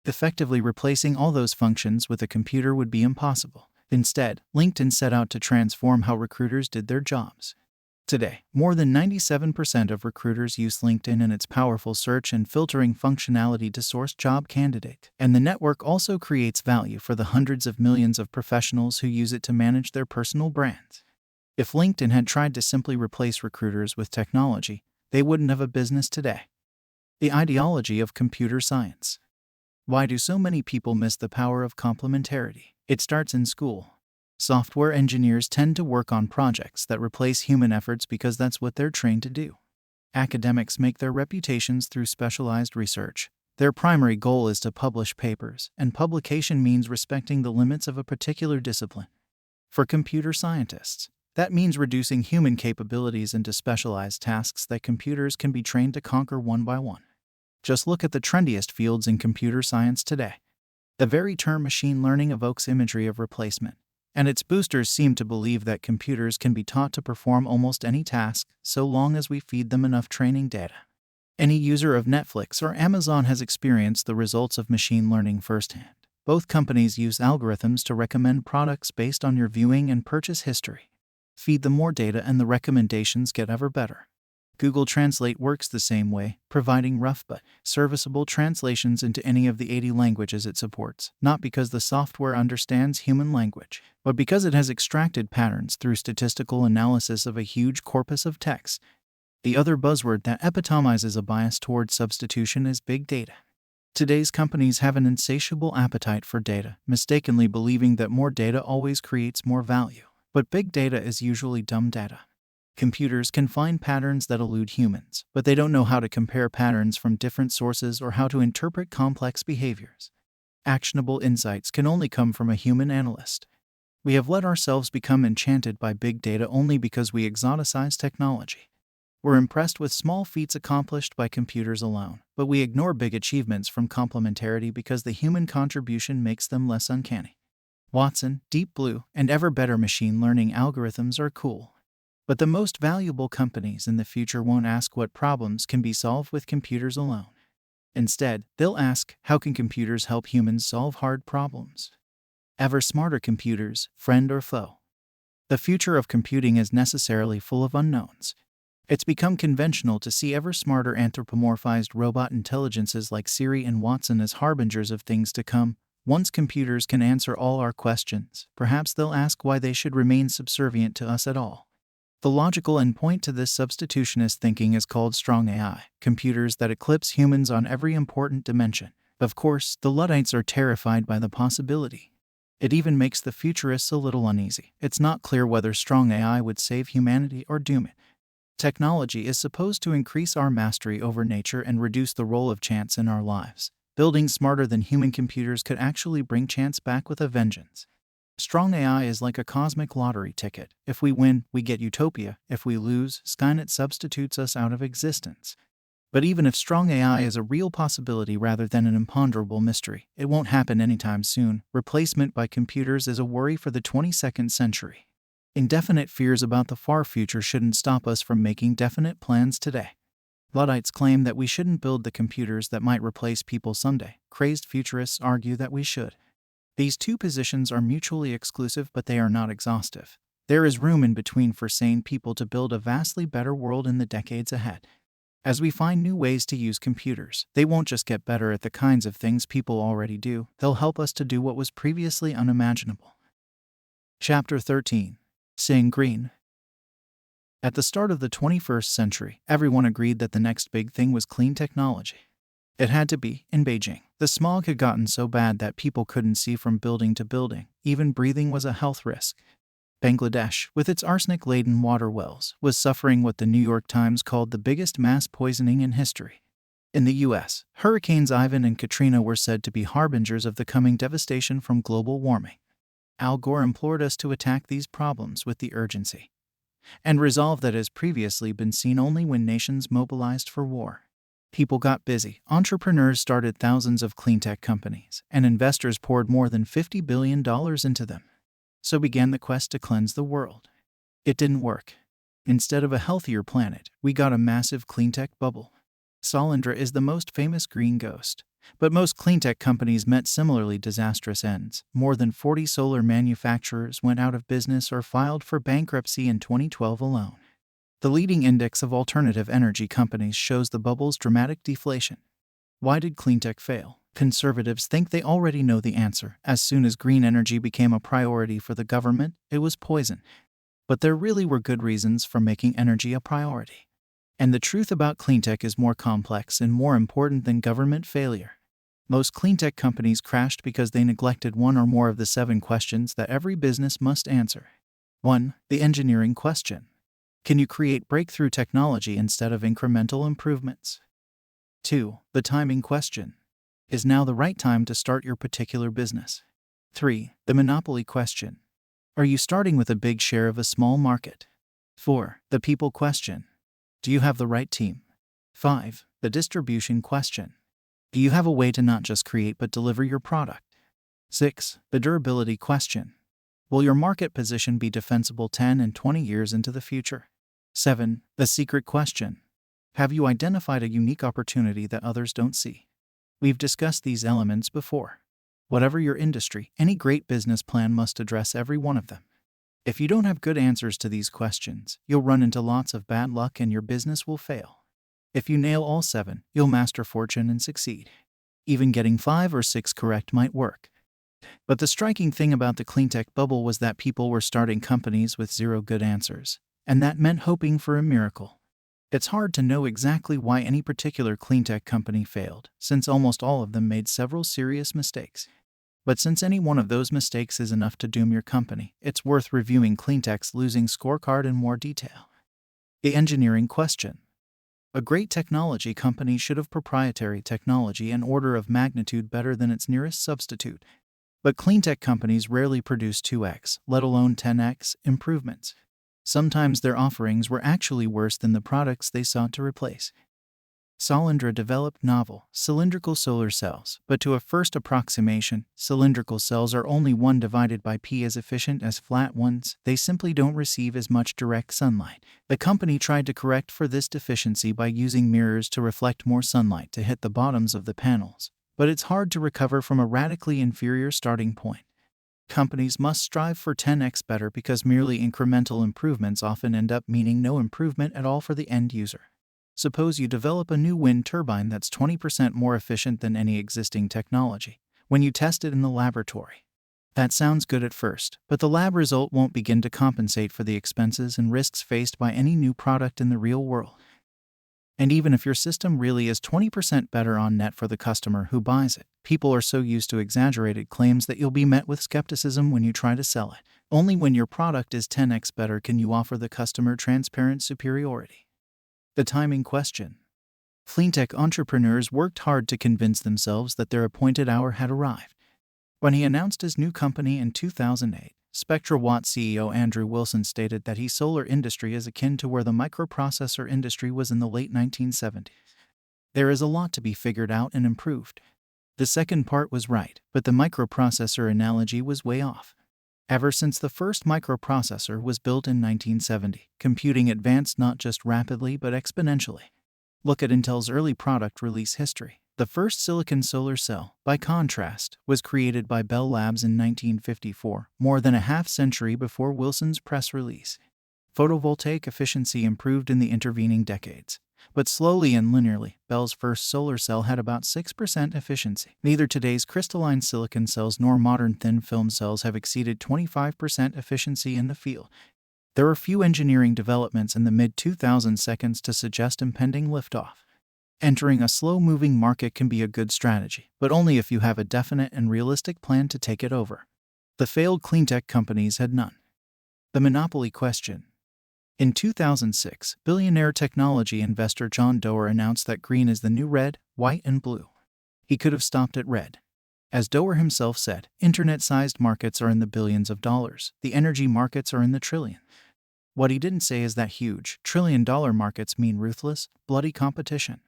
Effectively replacing all those functions with a computer would be impossible. Instead, LinkedIn set out to transform how recruiters did their jobs. Today, more than 97% of recruiters use LinkedIn and its powerful search and filtering functionality to source job candidates. And the network also creates value for the hundreds of millions of professionals who use it to manage their personal brands. If LinkedIn had tried to simply replace recruiters with technology, they wouldn't have a business today. The ideology of computer science. Why do so many people miss the power of complementarity? It starts in school. Software engineers tend to work on projects that replace human efforts because that's what they're trained to do. Academics make their reputations through specialized research. Their primary goal is to publish papers, and publication means respecting the limits of a particular discipline. For computer scientists, that means reducing human capabilities into specialized tasks that computers can be trained to conquer one by one. Just look at the trendiest fields in computer science today. The very term machine learning evokes imagery of replacement, and its boosters seem to believe that computers can be taught to perform almost any task so long as we feed them enough training data. Any user of Netflix or Amazon has experienced the results of machine learning firsthand. Both companies use algorithms to recommend products based on your viewing and purchase history. Feed them more data and the recommendations get ever better. Google Translate works the same way, providing rough but serviceable translations into any of the 80 languages it supports, not because the software understands human language, but because it has extracted patterns through statistical analysis of a huge corpus of text. The other buzzword that epitomizes a bias toward substitution is big data. Today's companies have an insatiable appetite for data, mistakenly believing that more data always creates more value. But big data is usually dumb data. Computers can find patterns that elude humans, but they don't know how to compare patterns from different sources or how to interpret complex behaviors. Actionable insights can only come from a human analyst. We have let ourselves become enchanted by big data only because we exoticize technology. We're impressed with small feats accomplished by computers alone, but we ignore big achievements from complementarity because the human contribution makes them less uncanny. Watson, Deep Blue, and ever better machine learning algorithms are cool. But the most valuable companies in the future won't ask what problems can be solved with computers alone. Instead, they'll ask, how can computers help humans solve hard problems? Ever smarter computers, friend or foe? The future of computing is necessarily full of unknowns. It's become conventional to see ever smarter anthropomorphized robot intelligences like Siri and Watson as harbingers of things to come. Once computers can answer all our questions, perhaps they'll ask why they should remain subservient to us at all. The logical endpoint to this substitutionist thinking is called strong AI, computers that eclipse humans on every important dimension. Of course, the Luddites are terrified by the possibility. It even makes the futurists a little uneasy. It's not clear whether strong AI would save humanity or doom it. Technology is supposed to increase our mastery over nature and reduce the role of chance in our lives. Building smarter than human computers could actually bring chance back with a vengeance. Strong AI is like a cosmic lottery ticket. If we win, we get utopia. If we lose, Skynet substitutes us out of existence. But even if strong AI is a real possibility rather than an imponderable mystery, it won't happen anytime soon. Replacement by computers is a worry for the 22nd century. Indefinite fears about the far future shouldn't stop us from making definite plans today. Luddites claim that we shouldn't build the computers that might replace people someday. Crazed futurists argue that we should. These two positions are mutually exclusive, but they are not exhaustive. There is room in between for sane people to build a vastly better world in the decades ahead. As we find new ways to use computers, they won't just get better at the kinds of things people already do, they'll help us to do what was previously unimaginable. Chapter 13. Sing Green. At the start of the 21st century, everyone agreed that the next big thing was clean technology. It had to be, in Beijing. The smog had gotten so bad that people couldn't see from building to building. Even breathing was a health risk. Bangladesh, with its arsenic-laden water wells, was suffering what the New York Times called the biggest mass poisoning in history. In the U.S., Hurricanes Ivan and Katrina were said to be harbingers of the coming devastation from global warming. Al Gore implored us to attack these problems with the urgency and resolve that has previously been seen only when nations mobilized for war. People got busy, entrepreneurs started thousands of cleantech companies, and investors poured more than $50 billion into them. So began the quest to cleanse the world. It didn't work. Instead of a healthier planet, we got a massive cleantech bubble. Solyndra is the most famous green ghost, but most cleantech companies met similarly disastrous ends. More than 40 solar manufacturers went out of business or filed for bankruptcy in 2012 alone. The leading index of alternative energy companies shows the bubble's dramatic deflation. Why did cleantech fail? Conservatives think they already know the answer. As soon as green energy became a priority for the government, it was poison. But there really were good reasons for making energy a priority. And the truth about cleantech is more complex and more important than government failure. Most cleantech companies crashed because they neglected one or more of the 7 questions that every business must answer. 1. The engineering question. Can you create breakthrough technology instead of incremental improvements? 2. The timing question. Is now the right time to start your particular business? 3. The monopoly question. Are you starting with a big share of a small market? 4. The people question. Do you have the right team? 5. The distribution question. Do you have a way to not just create but deliver your product? 6. The durability question. Will your market position be defensible 10 and 20 years into the future? 7. The secret question. Have you identified a unique opportunity that others don't see? We've discussed these elements before. Whatever your industry, any great business plan must address every one of them. If you don't have good answers to these questions, you'll run into lots of bad luck and your business will fail. If you nail all 7, you'll master fortune and succeed. Even getting 5 or 6 correct might work. But the striking thing about the cleantech bubble was that people were starting companies with 0 good answers, and that meant hoping for a miracle. It's hard to know exactly why any particular cleantech company failed, since almost all of them made several serious mistakes. But since any one of those mistakes is enough to doom your company, it's worth reviewing cleantech's losing scorecard in more detail. The engineering question. A great technology company should have proprietary technology an order of magnitude better than its nearest substitute. But cleantech companies rarely produce 2x, let alone 10x, improvements. Sometimes their offerings were actually worse than the products they sought to replace. Solyndra developed novel, cylindrical solar cells, but to a first approximation, cylindrical cells are only 1 divided by p as efficient as flat ones. They simply don't receive as much direct sunlight. The company tried to correct for this deficiency by using mirrors to reflect more sunlight to hit the bottoms of the panels, but it's hard to recover from a radically inferior starting point. Companies must strive for 10x better because merely incremental improvements often end up meaning no improvement at all for the end user. Suppose you develop a new wind turbine that's 20% more efficient than any existing technology when you test it in the laboratory. That sounds good at first, but the lab result won't begin to compensate for the expenses and risks faced by any new product in the real world. And even if your system really is 20% better on net for the customer who buys it, people are so used to exaggerated claims that you'll be met with skepticism when you try to sell it. Only when your product is 10x better can you offer the customer transparent superiority. The timing question. Cleantech entrepreneurs worked hard to convince themselves that their appointed hour had arrived. When he announced his new company in 2008, SpectraWatt CEO Andrew Wilson stated that his solar industry is akin to where the microprocessor industry was in the late 1970s. There is a lot to be figured out and improved. The second part was right, but the microprocessor analogy was way off. Ever since the first microprocessor was built in 1970, computing advanced not just rapidly but exponentially. Look at Intel's early product release history. The first silicon solar cell, by contrast, was created by Bell Labs in 1954, more than a half-century before Wilson's press release. Photovoltaic efficiency improved in the intervening decades, but slowly and linearly. Bell's first solar cell had about 6% efficiency. Neither today's crystalline silicon cells nor modern thin-film cells have exceeded 25% efficiency in the field. There are few engineering developments in the mid-2000s to suggest impending liftoff. Entering a slow-moving market can be a good strategy, but only if you have a definite and realistic plan to take it over. The failed cleantech companies had none. The monopoly question. In 2006, billionaire technology investor John Doerr announced that green is the new red, white, and blue. He could have stopped at red. As Doerr himself said, internet-sized markets are in the billions of dollars. The energy markets are in the trillions. What he didn't say is that huge, trillion-dollar markets mean ruthless, bloody competition.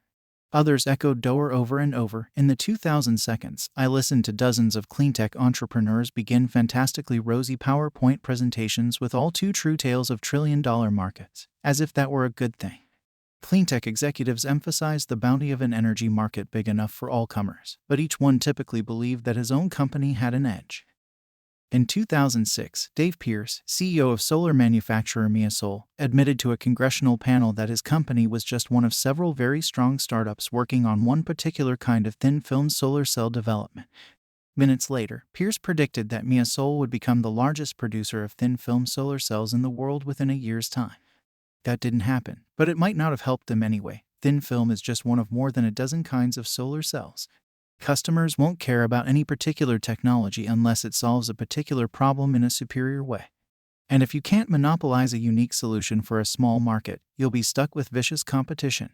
Others echoed Doerr over and over. In the 2000s, I listened to dozens of cleantech entrepreneurs begin fantastically rosy PowerPoint presentations with all too true tales of trillion-dollar markets, as if that were a good thing. Cleantech executives emphasized the bounty of an energy market big enough for all comers, but each one typically believed that his own company had an edge. In 2006, Dave Pierce, CEO of solar manufacturer Mafia, admitted to a congressional panel that his company was just one of several very strong startups working on one particular kind of thin-film solar cell development. Minutes later, Pierce predicted that Mafia would become the largest producer of thin-film solar cells in the world within a year's time. That didn't happen, but it might not have helped them anyway. Thin film is just one of more than a dozen kinds of solar cells. Customers won't care about any particular technology unless it solves a particular problem in a superior way. And if you can't monopolize a unique solution for a small market, you'll be stuck with vicious competition.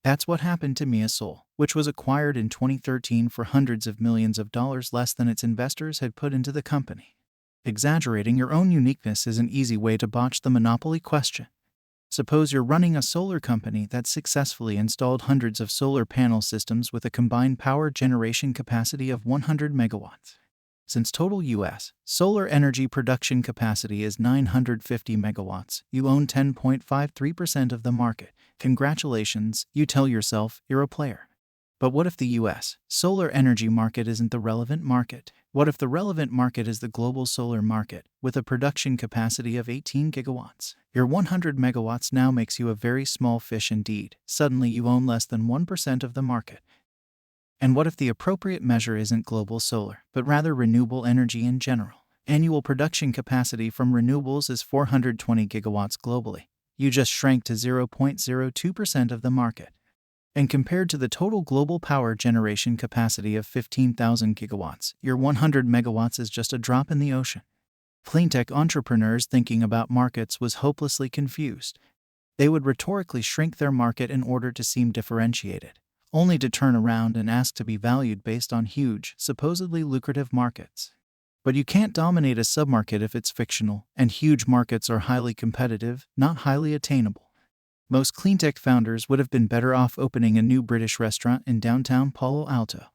That's what happened to Mafia, which was acquired in 2013 for hundreds of millions of dollars less than its investors had put into the company. Exaggerating your own uniqueness is an easy way to botch the monopoly question. Suppose you're running a solar company that successfully installed hundreds of solar panel systems with a combined power generation capacity of 100 megawatts. Since total U.S. solar energy production capacity is 950 megawatts, you own 10.53% of the market. Congratulations, you tell yourself, you're a player. But what if the U.S. solar energy market isn't the relevant market? What if the relevant market is the global solar market, with a production capacity of 18 gigawatts? Your 100 megawatts now makes you a very small fish indeed. Suddenly you own less than 1% of the market. And what if the appropriate measure isn't global solar, but rather renewable energy in general? Annual production capacity from renewables is 420 gigawatts globally. You just shrank to 0.02% of the market. And compared to the total global power generation capacity of 15,000 gigawatts, your 100 megawatts is just a drop in the ocean. Cleantech entrepreneurs thinking about markets was hopelessly confused. They would rhetorically shrink their market in order to seem differentiated, only to turn around and ask to be valued based on huge, supposedly lucrative markets. But you can't dominate a submarket if it's fictional, and huge markets are highly competitive, not highly attainable. Most cleantech founders would have been better off opening a new British restaurant in downtown Palo Alto.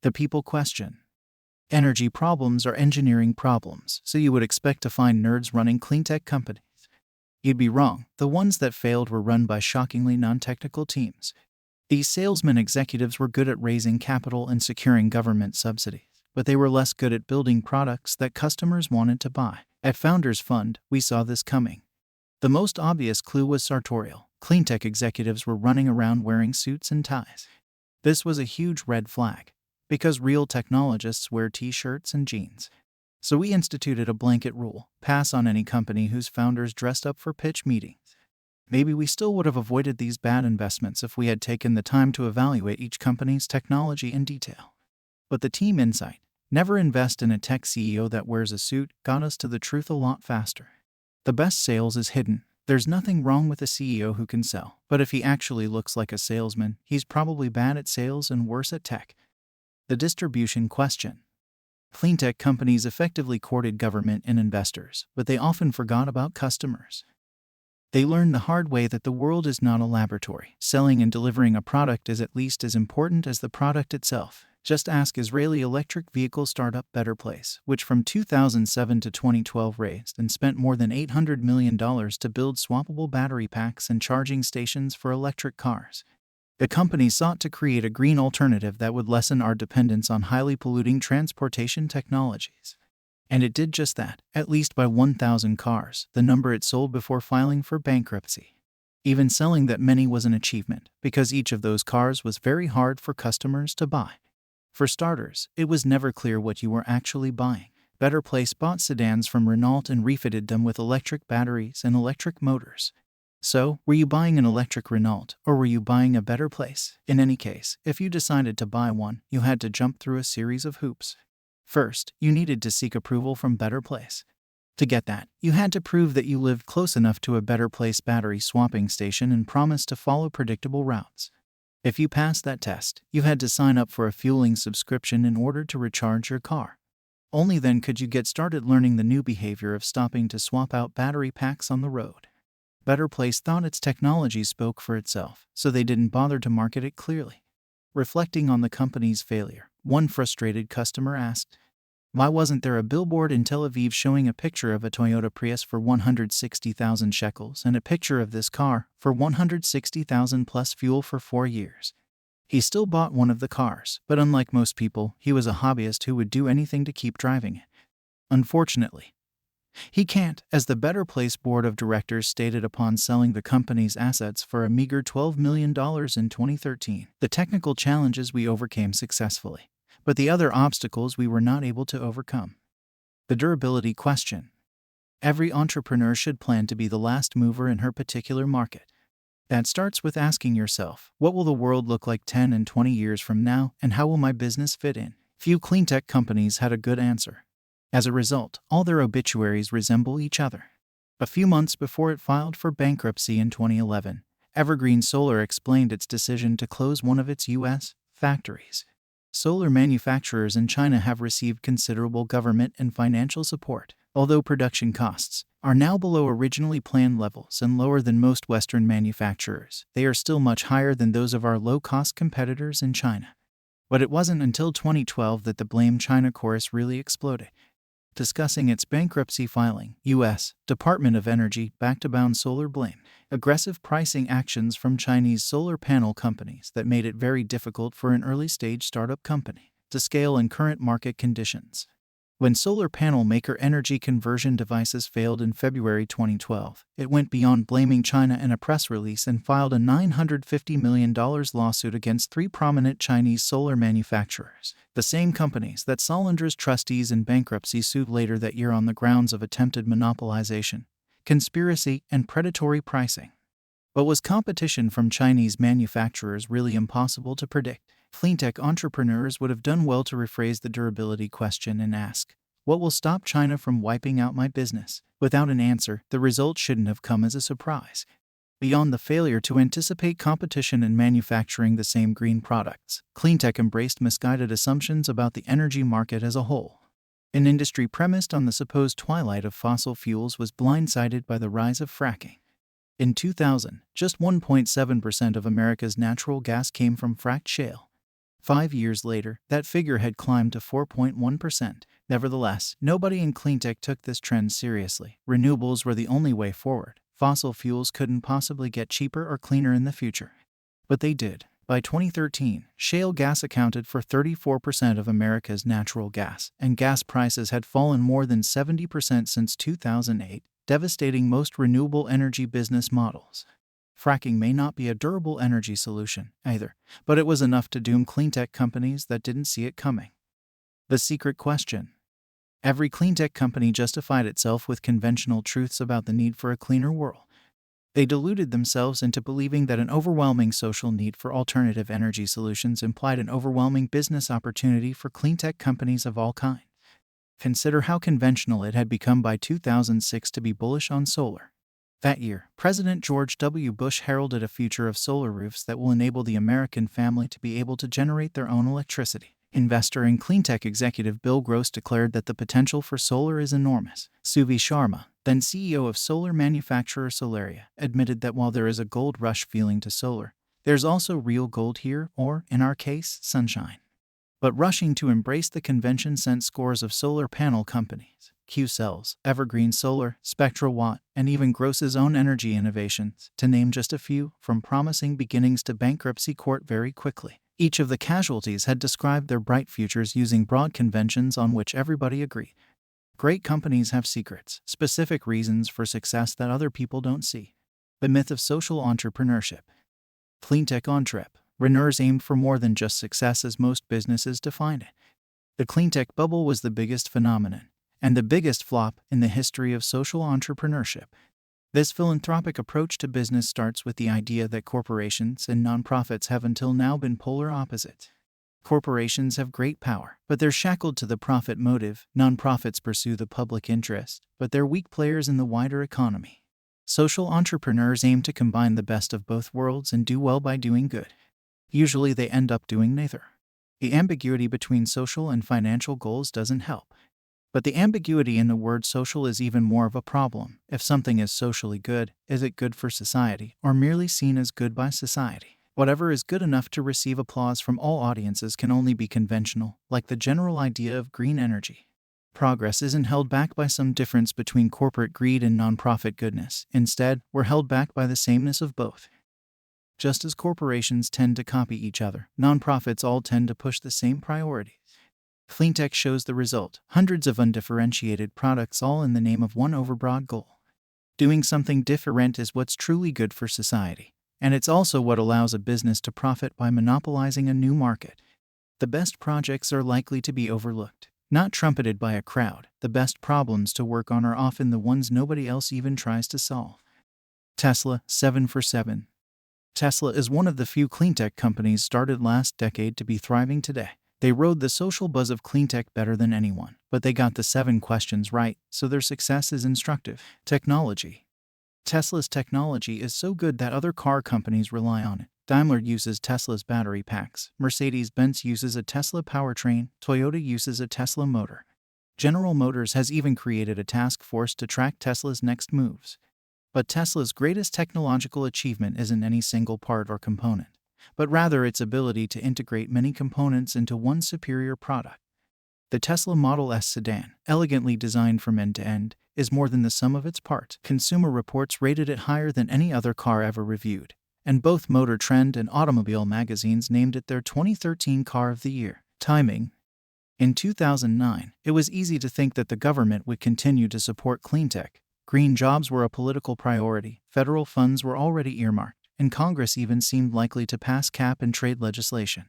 The people question. Energy problems are engineering problems, so you would expect to find nerds running cleantech companies. You'd be wrong. The ones that failed were run by shockingly non-technical teams. These salesman executives were good at raising capital and securing government subsidies, but they were less good at building products that customers wanted to buy. At Founders Fund, we saw this coming. The most obvious clue was sartorial. Cleantech executives were running around wearing suits and ties. This was a huge red flag, because real technologists wear t-shirts and jeans. So we instituted a blanket rule: pass on any company whose founders dressed up for pitch meetings. Maybe we still would have avoided these bad investments if we had taken the time to evaluate each company's technology in detail. But the team insight, never invest in a tech CEO that wears a suit, got us to the truth a lot faster. The best sales is hidden. There's nothing wrong with a CEO who can sell, but if he actually looks like a salesman, he's probably bad at sales and worse at tech. The distribution question. Cleantech companies effectively courted government and investors, but they often forgot about customers. They learned the hard way that the world is not a laboratory. Selling and delivering a product is at least as important as the product itself. Just ask Israeli electric vehicle startup Better Place, which from 2007 to 2012 raised and spent more than $800 million to build swappable battery packs and charging stations for electric cars. The company sought to create a green alternative that would lessen our dependence on highly polluting transportation technologies. And it did just that, at least by 1,000 cars, the number it sold before filing for bankruptcy. Even selling that many was an achievement, because each of those cars was very hard for customers to buy. For starters, it was never clear what you were actually buying. Better Place bought sedans from Renault and refitted them with electric batteries and electric motors. So, were you buying an electric Renault, or were you buying a Better Place? In any case, if you decided to buy one, you had to jump through a series of hoops. First, you needed to seek approval from Better Place. To get that, you had to prove that you lived close enough to a Better Place battery swapping station and promise to follow predictable routes. If you passed that test, you had to sign up for a fueling subscription in order to recharge your car. Only then could you get started learning the new behavior of stopping to swap out battery packs on the road. Better Place thought its technology spoke for itself, so they didn't bother to market it clearly. Reflecting on the company's failure, one frustrated customer asked, "Why wasn't there a billboard in Tel Aviv showing a picture of a Toyota Prius for 160,000 shekels and a picture of this car for 160,000 plus fuel for 4 years?" He still bought one of the cars, but unlike most people, he was a hobbyist who would do anything to keep driving it. Unfortunately, he can't, as the Better Place board of directors stated upon selling the company's assets for a meager $12 million in 2013. The technical challenges we overcame successfully, but the other obstacles we were not able to overcome. The durability question. Every entrepreneur should plan to be the last mover in her particular market. That starts with asking yourself, what will the world look like 10 and 20 years from now, and how will my business fit in? Few cleantech companies had a good answer. As a result, all their obituaries resemble each other. A few months before it filed for bankruptcy in 2011, Evergreen Solar explained its decision to close one of its U.S. factories. Solar manufacturers in China have received considerable government and financial support, although production costs are now below originally planned levels and lower than most Western manufacturers. They are still much higher than those of our low-cost competitors in China. But it wasn't until 2012 that the Blame China chorus really exploded. Discussing its bankruptcy filing, U.S. Department of Energy backed Abound Solar blamed aggressive pricing actions from Chinese solar panel companies that made it very difficult for an early-stage startup company to scale in current market conditions. When solar panel maker Energy Conversion Devices failed in February 2012, it went beyond blaming China in a press release and filed a $950 million lawsuit against 3 prominent Chinese solar manufacturers, the same companies that Solandra's trustees in bankruptcy sued later that year on the grounds of attempted monopolization, conspiracy, and predatory pricing. But was competition from Chinese manufacturers really impossible to predict? Cleantech entrepreneurs would have done well to rephrase the durability question and ask, what will stop China from wiping out my business? Without an answer, the result shouldn't have come as a surprise. Beyond the failure to anticipate competition in manufacturing the same green products, Cleantech embraced misguided assumptions about the energy market as a whole. An industry premised on the supposed twilight of fossil fuels was blindsided by the rise of fracking. In 2000, just 1.7% of America's natural gas came from fracked shale. 5 years later, that figure had climbed to 4.1%. Nevertheless, nobody in cleantech took this trend seriously. Renewables were the only way forward. Fossil fuels couldn't possibly get cheaper or cleaner in the future. But they did. By 2013, shale gas accounted for 34% of America's natural gas, and gas prices had fallen more than 70% since 2008, devastating most renewable energy business models. Fracking may not be a durable energy solution, either, but it was enough to doom cleantech companies that didn't see it coming. The secret question. Every cleantech company justified itself with conventional truths about the need for a cleaner world. They deluded themselves into believing that an overwhelming social need for alternative energy solutions implied an overwhelming business opportunity for cleantech companies of all kinds. Consider how conventional it had become by 2006 to be bullish on solar. That year, President George W. Bush heralded a future of solar roofs that will enable the American family to be able to generate their own electricity. Investor and cleantech executive Bill Gross declared that the potential for solar is enormous. Suvi Sharma, then CEO of solar manufacturer Solaria, admitted that while there is a gold rush feeling to solar, there's also real gold here, or, in our case, sunshine. But rushing to embrace the convention sent scores of solar panel companies, Q-Cells, Evergreen Solar, Spectral Watt, and even Gross's own energy innovations, to name just a few, from promising beginnings to bankruptcy court very quickly. Each of the casualties had described their bright futures using broad conventions on which everybody agreed. Great companies have secrets, specific reasons for success that other people don't see. The myth of social entrepreneurship. Cleantech entrepreneurs aimed for more than just success as most businesses defined it. The cleantech bubble was the biggest phenomenon, and the biggest flop in the history of social entrepreneurship. This philanthropic approach to business starts with the idea that corporations and nonprofits have until now been polar opposites. Corporations have great power, but they're shackled to the profit motive. Nonprofits pursue the public interest, but they're weak players in the wider economy. Social entrepreneurs aim to combine the best of both worlds and do well by doing good. Usually they end up doing neither. The ambiguity between social and financial goals doesn't help. But the ambiguity in the word social is even more of a problem. If something is socially good, is it good for society, or merely seen as good by society? Whatever is good enough to receive applause from all audiences can only be conventional, like the general idea of green energy. Progress isn't held back by some difference between corporate greed and nonprofit goodness. Instead, we're held back by the sameness of both. Just as corporations tend to copy each other, nonprofits all tend to push the same priorities. Cleantech shows the result: hundreds of undifferentiated products, all in the name of one overbroad goal. Doing something different is what's truly good for society, and it's also what allows a business to profit by monopolizing a new market. The best projects are likely to be overlooked, not trumpeted by a crowd. The best problems to work on are often the ones nobody else even tries to solve. Tesla, 7 for 7. Tesla is one of the few cleantech companies started last decade to be thriving today. They rode the social buzz of cleantech better than anyone, but they got the 7 questions right, so their success is instructive. Technology. Tesla's technology is so good that other car companies rely on it. Daimler uses Tesla's battery packs, Mercedes-Benz uses a Tesla powertrain, Toyota uses a Tesla motor. General Motors has even created a task force to track Tesla's next moves. But Tesla's greatest technological achievement isn't any single part or component, but rather its ability to integrate many components into one superior product. The Tesla Model S sedan, elegantly designed from end to end, is more than the sum of its parts. Consumer Reports rated it higher than any other car ever reviewed, and both Motor Trend and Automobile magazines named it their 2013 Car of the Year. Timing. In 2009, it was easy to think that the government would continue to support cleantech. Green jobs were a political priority, federal funds were already earmarked, and Congress even seemed likely to pass cap-and-trade legislation.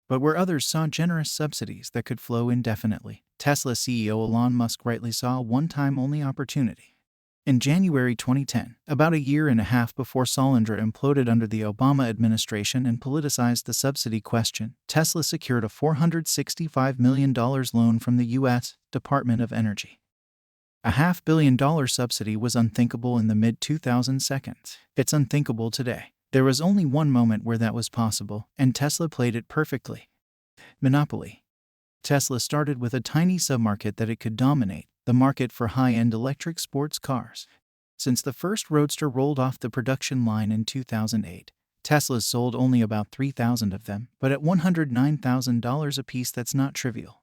But where others saw generous subsidies that could flow indefinitely, Tesla CEO Elon Musk rightly saw a one-time-only opportunity. In January 2010, about a year and a half before Solyndra imploded under the Obama administration and politicized the subsidy question, Tesla secured a $465 million loan from the U.S. Department of Energy. A $500 million subsidy was unthinkable in the mid-2000s. It's unthinkable today. There was only one moment where that was possible, and Tesla played it perfectly. Monopoly. Tesla started with a tiny submarket that it could dominate, the market for high-end electric sports cars. Since the first Roadster rolled off the production line in 2008, Tesla's sold only about 3,000 of them, but at $109,000 apiece, that's not trivial.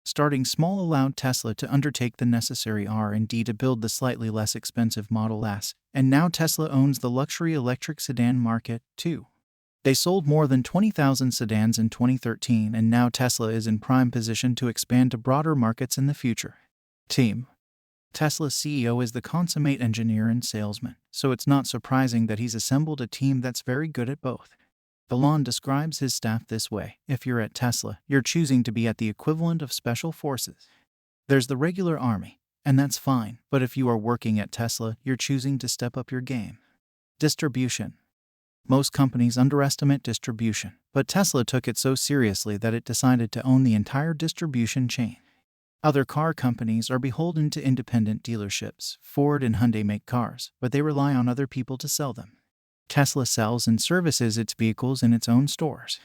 Starting small allowed Tesla to undertake the necessary R&D to build the slightly less expensive Model S, and now Tesla owns the luxury electric sedan market, too. They sold more than 20,000 sedans in 2013, and now Tesla is in prime position to expand to broader markets in the future. Team. Tesla's CEO is the consummate engineer and salesman, so it's not surprising that he's assembled a team that's very good at both. Elon describes his staff this way: if you're at Tesla, you're choosing to be at the equivalent of special forces. There's the regular army, and that's fine, but if you are working at Tesla, you're choosing to step up your game. Distribution. Most companies underestimate distribution, but Tesla took it so seriously that it decided to own the entire distribution chain. Other car companies are beholden to independent dealerships. Ford and Hyundai make cars, but they rely on other people to sell them. Tesla sells and services its vehicles in its own stores.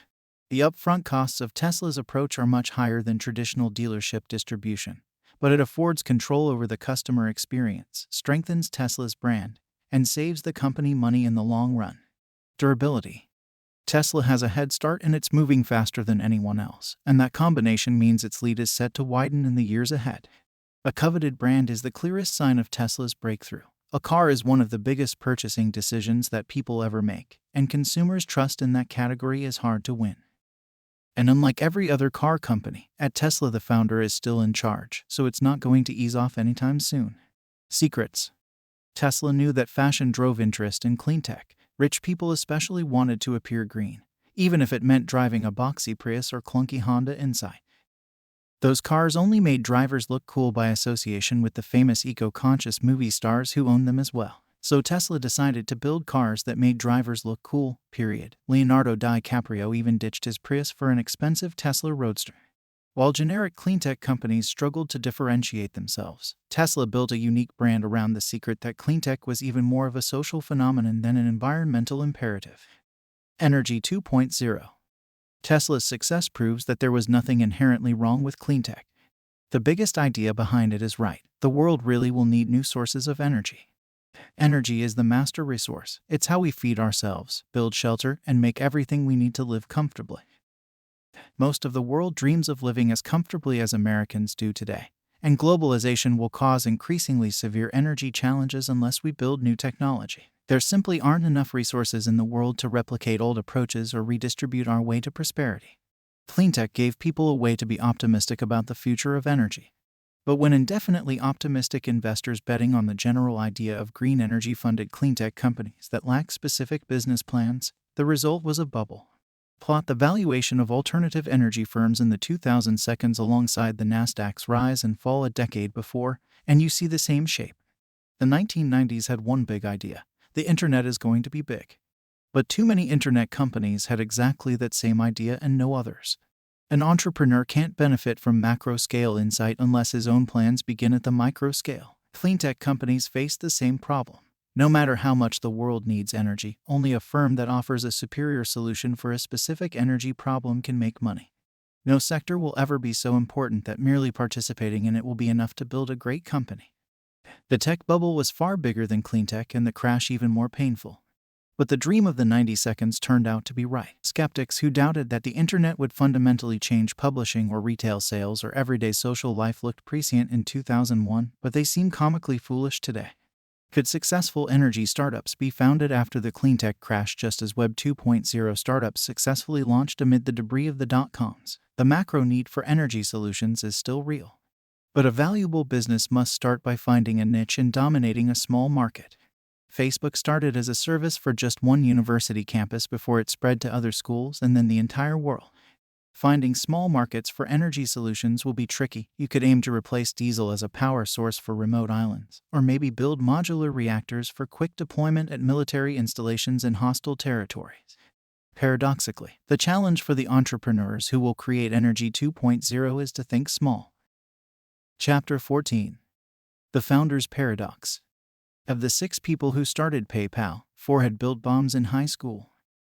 The upfront costs of Tesla's approach are much higher than traditional dealership distribution, but it affords control over the customer experience, strengthens Tesla's brand, and saves the company money in the long run. Durability. Tesla has a head start and it's moving faster than anyone else, and that combination means its lead is set to widen in the years ahead. A coveted brand is the clearest sign of Tesla's breakthrough. A car is one of the biggest purchasing decisions that people ever make, and consumers' trust in that category is hard to win. And unlike every other car company, at Tesla the founder is still in charge, so it's not going to ease off anytime soon. Secrets. Tesla knew that fashion drove interest in cleantech. Rich people especially wanted to appear green, even if it meant driving a boxy Prius or clunky Honda Insight. Those cars only made drivers look cool by association with the famous eco-conscious movie stars who owned them as well. So Tesla decided to build cars that made drivers look cool, period. Leonardo DiCaprio even ditched his Prius for an expensive Tesla Roadster. While generic cleantech companies struggled to differentiate themselves, Tesla built a unique brand around the secret that cleantech was even more of a social phenomenon than an environmental imperative. Energy 2.0. Tesla's success proves that there was nothing inherently wrong with cleantech. The biggest idea behind it is right. The world really will need new sources of energy. Energy is the master resource. It's how we feed ourselves, build shelter, and make everything we need to live comfortably. Most of the world dreams of living as comfortably as Americans do today, and globalization will cause increasingly severe energy challenges unless we build new technology. There simply aren't enough resources in the world to replicate old approaches or redistribute our way to prosperity. Cleantech gave people a way to be optimistic about the future of energy. But when indefinitely optimistic investors betting on the general idea of green energy funded cleantech companies that lack specific business plans, the result was a bubble. Plot the valuation of alternative energy firms in the 2000 seconds alongside the Nasdaq's rise and fall a decade before, and you see the same shape. The 1990s had one big idea: the internet is going to be big. But too many internet companies had exactly that same idea and no others. An entrepreneur can't benefit from macro-scale insight unless his own plans begin at the micro-scale. Cleantech companies face the same problem. No matter how much the world needs energy, only a firm that offers a superior solution for a specific energy problem can make money. No sector will ever be so important that merely participating in it will be enough to build a great company. The tech bubble was far bigger than cleantech and the crash even more painful. But the dream of the 90 seconds turned out to be right. Skeptics who doubted that the internet would fundamentally change publishing or retail sales or everyday social life looked prescient in 2001, but they seem comically foolish today. Could successful energy startups be founded after the cleantech crash just as Web 2.0 startups successfully launched amid the debris of the dot-coms? The macro need for energy solutions is still real. But a valuable business must start by finding a niche and dominating a small market. Facebook started as a service for just one university campus before it spread to other schools and then the entire world. Finding small markets for energy solutions will be tricky. You could aim to replace diesel as a power source for remote islands, or maybe build modular reactors for quick deployment at military installations in hostile territories. Paradoxically, the challenge for the entrepreneurs who will create Energy 2.0 is to think small. Chapter 14. The Founder's Paradox. Of the 6 people who started PayPal, 4 had built bombs in high school.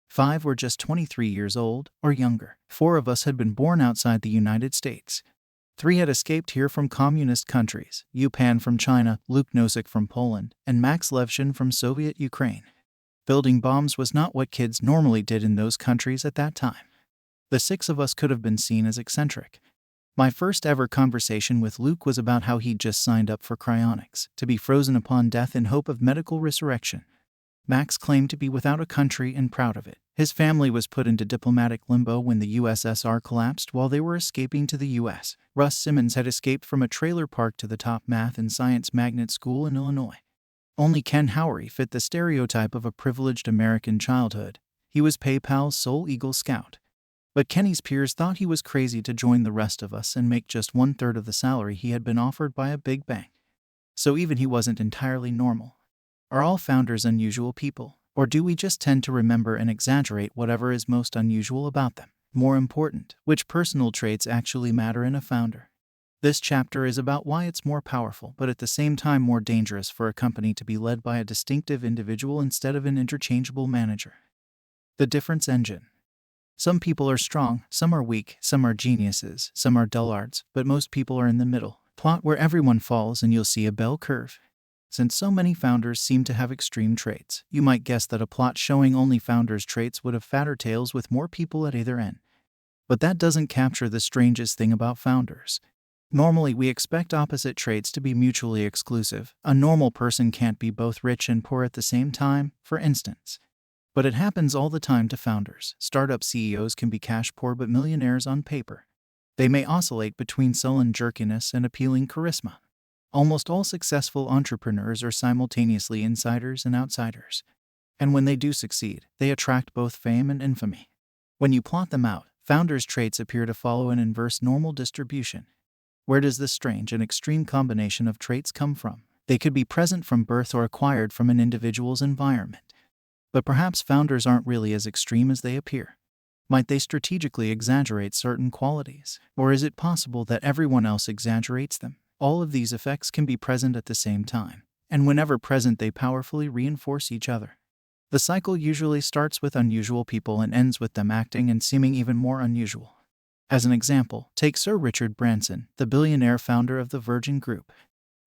5 were just 23 years old or younger. 4 of us had been born outside the United States. 3 had escaped here from communist countries: Yupan from China, Luke Nosek from Poland, and Max Levchin from Soviet Ukraine. Building bombs was not what kids normally did in those countries at that time. The 6 of us could have been seen as eccentric. My first ever conversation with Luke was about how he'd just signed up for cryonics, to be frozen upon death in hope of medical resurrection. Max claimed to be without a country and proud of it. His family was put into diplomatic limbo when the USSR collapsed while they were escaping to the US. Russ Simmons had escaped from a trailer park to the top math and science magnet school in Illinois. Only Ken Howery fit the stereotype of a privileged American childhood. He was PayPal's sole Eagle Scout. But Kenny's peers thought he was crazy to join the rest of us and make just 1/3 of the salary he had been offered by a big bank. So even he wasn't entirely normal. Are all founders unusual people, or do we just tend to remember and exaggerate whatever is most unusual about them? More important, which personal traits actually matter in a founder? This chapter is about why it's more powerful but at the same time more dangerous for a company to be led by a distinctive individual instead of an interchangeable manager. The difference engine. Some people are strong, some are weak, some are geniuses, some are dullards, but most people are in the middle. Plot where everyone falls and you'll see a bell curve. Since so many founders seem to have extreme traits, you might guess that a plot showing only founders' traits would have fatter tails with more people at either end. But that doesn't capture the strangest thing about founders. Normally, we expect opposite traits to be mutually exclusive. A normal person can't be both rich and poor at the same time, for instance. But it happens all the time to founders. Startup CEOs can be cash poor but millionaires on paper. They may oscillate between sullen jerkiness and appealing charisma. Almost all successful entrepreneurs are simultaneously insiders and outsiders. And when they do succeed, they attract both fame and infamy. When you plot them out, founders' traits appear to follow an inverse normal distribution. Where does this strange and extreme combination of traits come from? They could be present from birth or acquired from an individual's environment. But perhaps founders aren't really as extreme as they appear. Might they strategically exaggerate certain qualities? Or is it possible that everyone else exaggerates them? All of these effects can be present at the same time, and whenever present they powerfully reinforce each other. The cycle usually starts with unusual people and ends with them acting and seeming even more unusual. As an example, take Sir Richard Branson, the billionaire founder of the Virgin Group.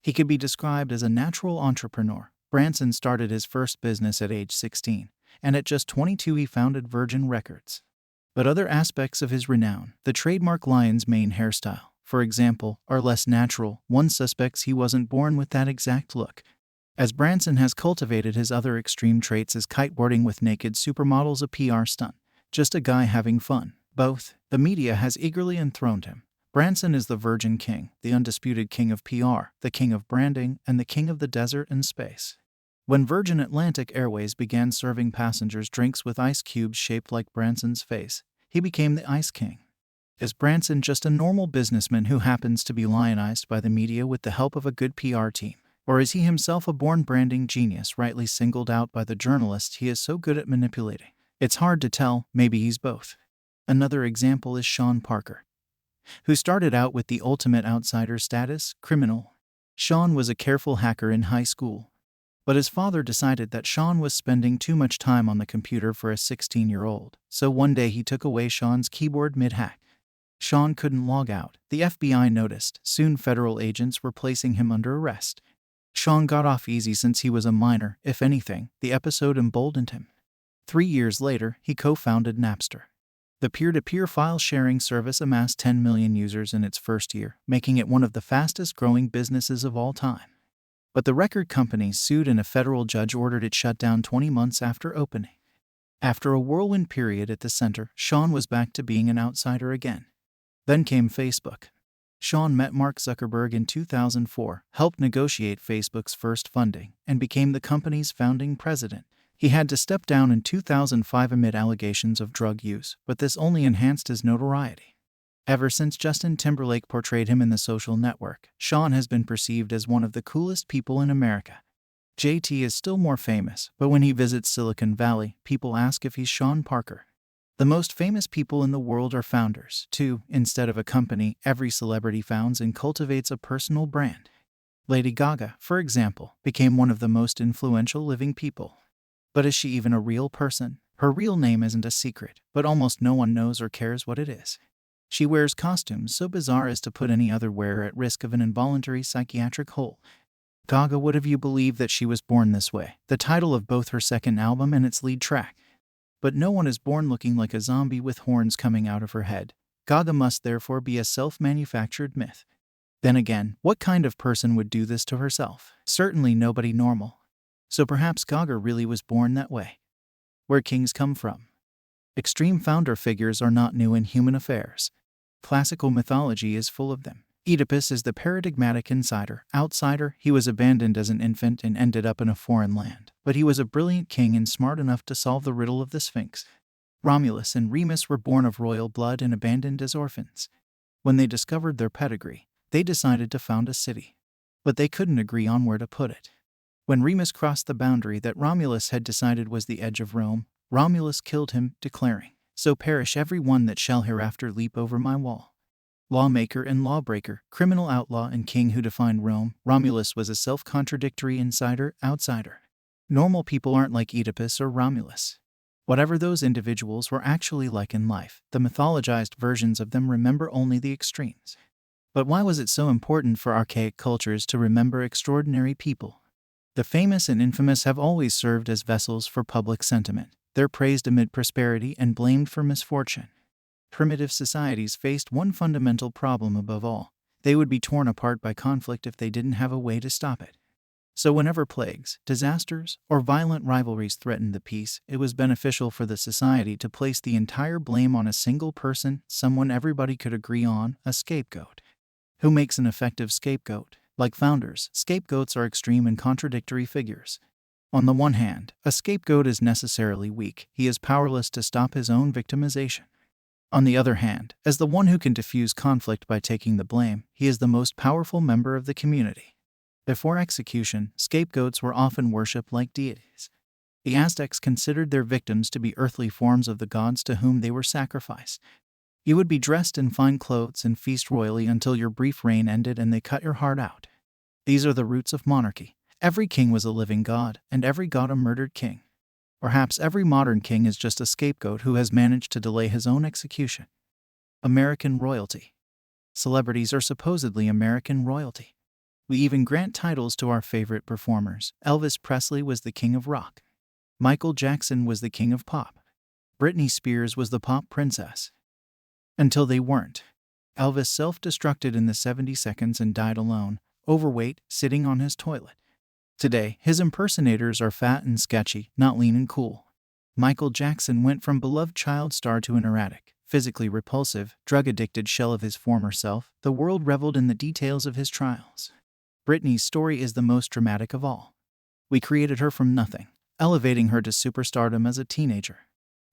He could be described as a natural entrepreneur. Branson started his first business at age 16, and at just 22 he founded Virgin Records. But other aspects of his renown, the trademark lion's mane hairstyle, for example, are less natural. One suspects he wasn't born with that exact look. As Branson has cultivated his other extreme traits as kiteboarding with naked supermodels, a PR stunt, just a guy having fun. Both. The media has eagerly enthroned him. Branson is the Virgin King, the undisputed king of PR, the king of branding, and the king of the desert and space. When Virgin Atlantic Airways began serving passengers drinks with ice cubes shaped like Branson's face, he became the Ice King. Is Branson just a normal businessman who happens to be lionized by the media with the help of a good PR team? Or is he himself a born branding genius rightly singled out by the journalists he is so good at manipulating? It's hard to tell, maybe he's both. Another example is Sean Parker, who started out with the ultimate outsider status, criminal. Sean was a careful hacker in high school, but his father decided that Sean was spending too much time on the computer for a 16-year-old, so one day he took away Sean's keyboard mid-hack. Sean couldn't log out. The FBI noticed. Soon federal agents were placing him under arrest. Sean got off easy since he was a minor. If anything, the episode emboldened him. 3 years later, he co-founded Napster. The peer-to-peer file-sharing service amassed 10 million users in its first year, making it one of the fastest-growing businesses of all time. But the record company sued and a federal judge ordered it shut down 20 months after opening. After a whirlwind period at the center, Sean was back to being an outsider again. Then came Facebook. Sean met Mark Zuckerberg in 2004, helped negotiate Facebook's first funding, and became the company's founding president. He had to step down in 2005 amid allegations of drug use, but this only enhanced his notoriety. Ever since Justin Timberlake portrayed him in The Social Network, Sean has been perceived as one of the coolest people in America. JT is still more famous, but when he visits Silicon Valley, people ask if he's Sean Parker. The most famous people in the world are founders, too. Instead of a company, every celebrity founds and cultivates a personal brand. Lady Gaga, for example, became one of the most influential living people. But is she even a real person? Her real name isn't a secret, but almost no one knows or cares what it is. She wears costumes so bizarre as to put any other wearer at risk of an involuntary psychiatric hole. Gaga would have you believe that she was born this way, the title of both her second album and its lead track. But no one is born looking like a zombie with horns coming out of her head. Gaga must therefore be a self-manufactured myth. Then again, what kind of person would do this to herself? Certainly nobody normal. So perhaps Gaga really was born that way. Where kings come from. Extreme founder figures are not new in human affairs. Classical mythology is full of them. Oedipus is the paradigmatic outsider. He was abandoned as an infant and ended up in a foreign land. But he was a brilliant king and smart enough to solve the riddle of the Sphinx. Romulus and Remus were born of royal blood and abandoned as orphans. When they discovered their pedigree, they decided to found a city. But they couldn't agree on where to put it. When Remus crossed the boundary that Romulus had decided was the edge of Rome, Romulus killed him, declaring, "So perish every one that shall hereafter leap over my wall." Lawmaker and lawbreaker, criminal outlaw and king who defined Rome, Romulus was a self-contradictory outsider. Normal people aren't like Oedipus or Romulus. Whatever those individuals were actually like in life, the mythologized versions of them remember only the extremes. But why was it so important for archaic cultures to remember extraordinary people? The famous and infamous have always served as vessels for public sentiment. They're praised amid prosperity and blamed for misfortune. Primitive societies faced one fundamental problem above all. They would be torn apart by conflict if they didn't have a way to stop it. So whenever plagues, disasters, or violent rivalries threatened the peace, it was beneficial for the society to place the entire blame on a single person, someone everybody could agree on, a scapegoat. Who makes an effective scapegoat? Like founders, scapegoats are extreme and contradictory figures. On the one hand, a scapegoat is necessarily weak. He is powerless to stop his own victimization. On the other hand, as the one who can diffuse conflict by taking the blame, he is the most powerful member of the community. Before execution, scapegoats were often worshipped like deities. The Aztecs considered their victims to be earthly forms of the gods to whom they were sacrificed. You would be dressed in fine clothes and feast royally until your brief reign ended and they cut your heart out. These are the roots of monarchy. Every king was a living god, and every god a murdered king. Perhaps every modern king is just a scapegoat who has managed to delay his own execution. American royalty. Celebrities are supposedly American royalty. We even grant titles to our favorite performers. Elvis Presley was the king of rock. Michael Jackson was the king of pop. Britney Spears was the pop princess. Until they weren't. Elvis self-destructed in the 70 seconds and died alone, overweight, sitting on his toilet. Today, his impersonators are fat and sketchy, not lean and cool. Michael Jackson went from beloved child star to an erratic, physically repulsive, drug-addicted shell of his former self, the world reveled in the details of his trials. Britney's story is the most dramatic of all. We created her from nothing, elevating her to superstardom as a teenager.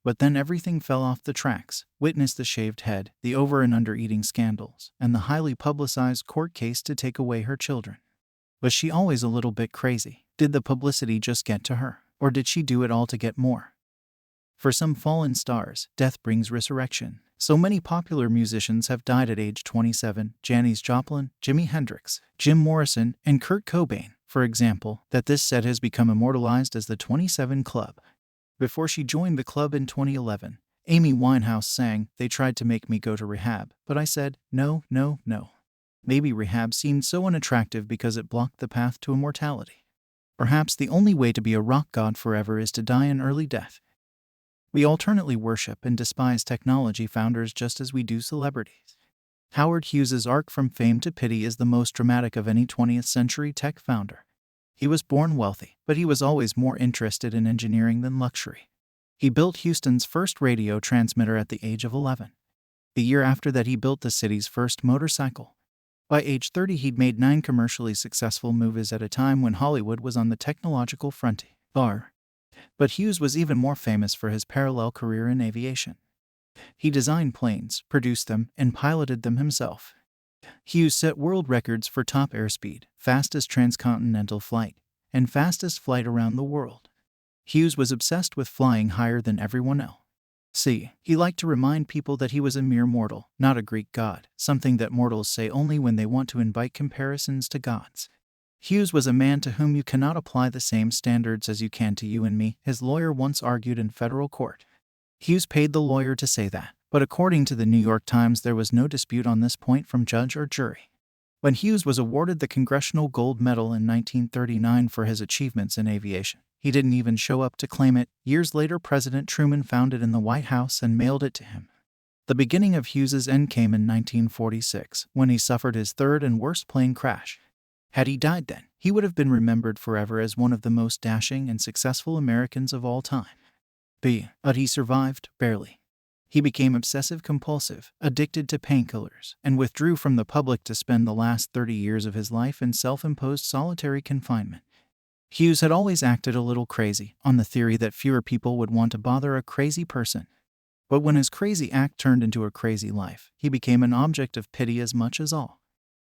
But then everything fell off the tracks. Witness the shaved head, the over and under eating scandals, and the highly publicized court case to take away her children. Was she always a little bit crazy? Did the publicity just get to her? Or did she do it all to get more? For some fallen stars, death brings resurrection. So many popular musicians have died at age 27, Janis Joplin, Jimi Hendrix, Jim Morrison, and Kurt Cobain, for example, that this set has become immortalized as the 27 Club. Before she joined the club in 2011, Amy Winehouse sang, "They tried to make me go to rehab, but I said, no, no, no." Maybe rehab seemed so unattractive because it blocked the path to immortality. Perhaps the only way to be a rock god forever is to die an early death. We alternately worship and despise technology founders just as we do celebrities. Howard Hughes's arc from fame to pity is the most dramatic of any 20th century tech founder. He was born wealthy, but he was always more interested in engineering than luxury. He built Houston's first radio transmitter at the age of 11. The year after that, he built the city's first motorcycle. By age 30, he'd made 9 commercially successful movies at a time when Hollywood was on the technological frontier. But Hughes was even more famous for his parallel career in aviation. He designed planes, produced them, and piloted them himself. Hughes set world records for top airspeed, fastest transcontinental flight, and fastest flight around the world. Hughes was obsessed with flying higher than everyone else. He liked to remind people that he was a mere mortal, not a Greek god, something that mortals say only when they want to invite comparisons to gods. Hughes was a man to whom you cannot apply the same standards as you can to you and me, his lawyer once argued in federal court. Hughes paid the lawyer to say that, but according to the New York Times, there was no dispute on this point from judge or jury. When Hughes was awarded the Congressional Gold Medal in 1939 for his achievements in aviation, he didn't even show up to claim it. Years later, President Truman found it in the White House and mailed it to him. The beginning of Hughes's end came in 1946, when he suffered his third and worst plane crash. Had he died then, he would have been remembered forever as one of the most dashing and successful Americans of all time. But he survived, barely. He became obsessive-compulsive, addicted to painkillers, and withdrew from the public to spend the last 30 years of his life in self-imposed solitary confinement. Hughes had always acted a little crazy, on the theory that fewer people would want to bother a crazy person. But when his crazy act turned into a crazy life, he became an object of pity as much as awe.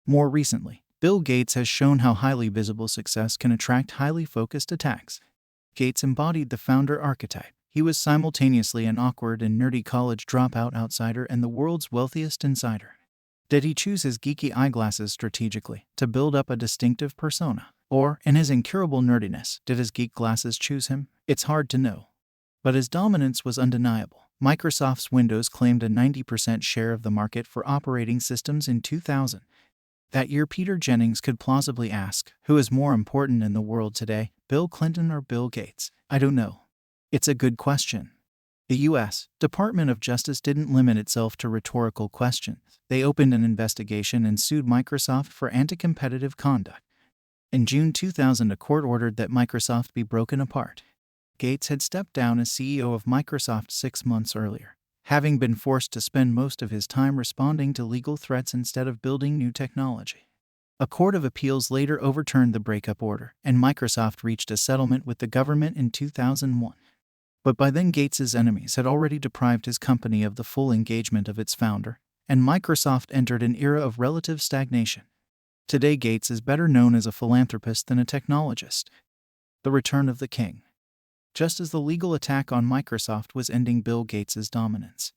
More recently, Bill Gates has shown how highly visible success can attract highly focused attacks. Gates embodied the founder archetype. He was simultaneously an awkward and nerdy college dropout outsider and the world's wealthiest insider. Did he choose his geeky eyeglasses strategically to build up a distinctive persona? Or, in his incurable nerdiness, did his geek glasses choose him? It's hard to know. But his dominance was undeniable. Microsoft's Windows claimed a 90% share of the market for operating systems in 2000. That year, Peter Jennings could plausibly ask, who is more important in the world today, Bill Clinton or Bill Gates? I don't know. It's a good question. The U.S. Department of Justice didn't limit itself to rhetorical questions. They opened an investigation and sued Microsoft for anti-competitive conduct. In June 2000, a court ordered that Microsoft be broken apart. Gates had stepped down as CEO of Microsoft 6 months earlier, having been forced to spend most of his time responding to legal threats instead of building new technology. A court of appeals later overturned the breakup order, and Microsoft reached a settlement with the government in 2001. But by then, Gates's enemies had already deprived his company of the full engagement of its founder, and Microsoft entered an era of relative stagnation. Today, Gates is better known as a philanthropist than a technologist. The return of the king. Just as the legal attack on Microsoft was ending Bill Gates's dominance,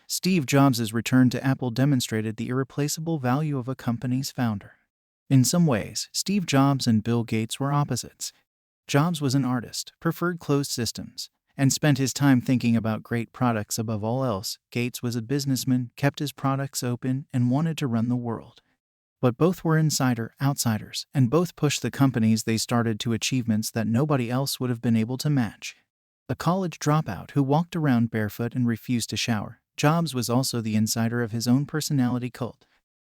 Steve Jobs' return to Apple demonstrated the irreplaceable value of a company's founder. In some ways, Steve Jobs and Bill Gates were opposites. Jobs was an artist, preferred closed systems, and spent his time thinking about great products above all else. Gates was a businessman, kept his products open, and wanted to run the world. But both were outsiders, and both pushed the companies they started to achievements that nobody else would have been able to match. A college dropout who walked around barefoot and refused to shower, Jobs was also the insider of his own personality cult.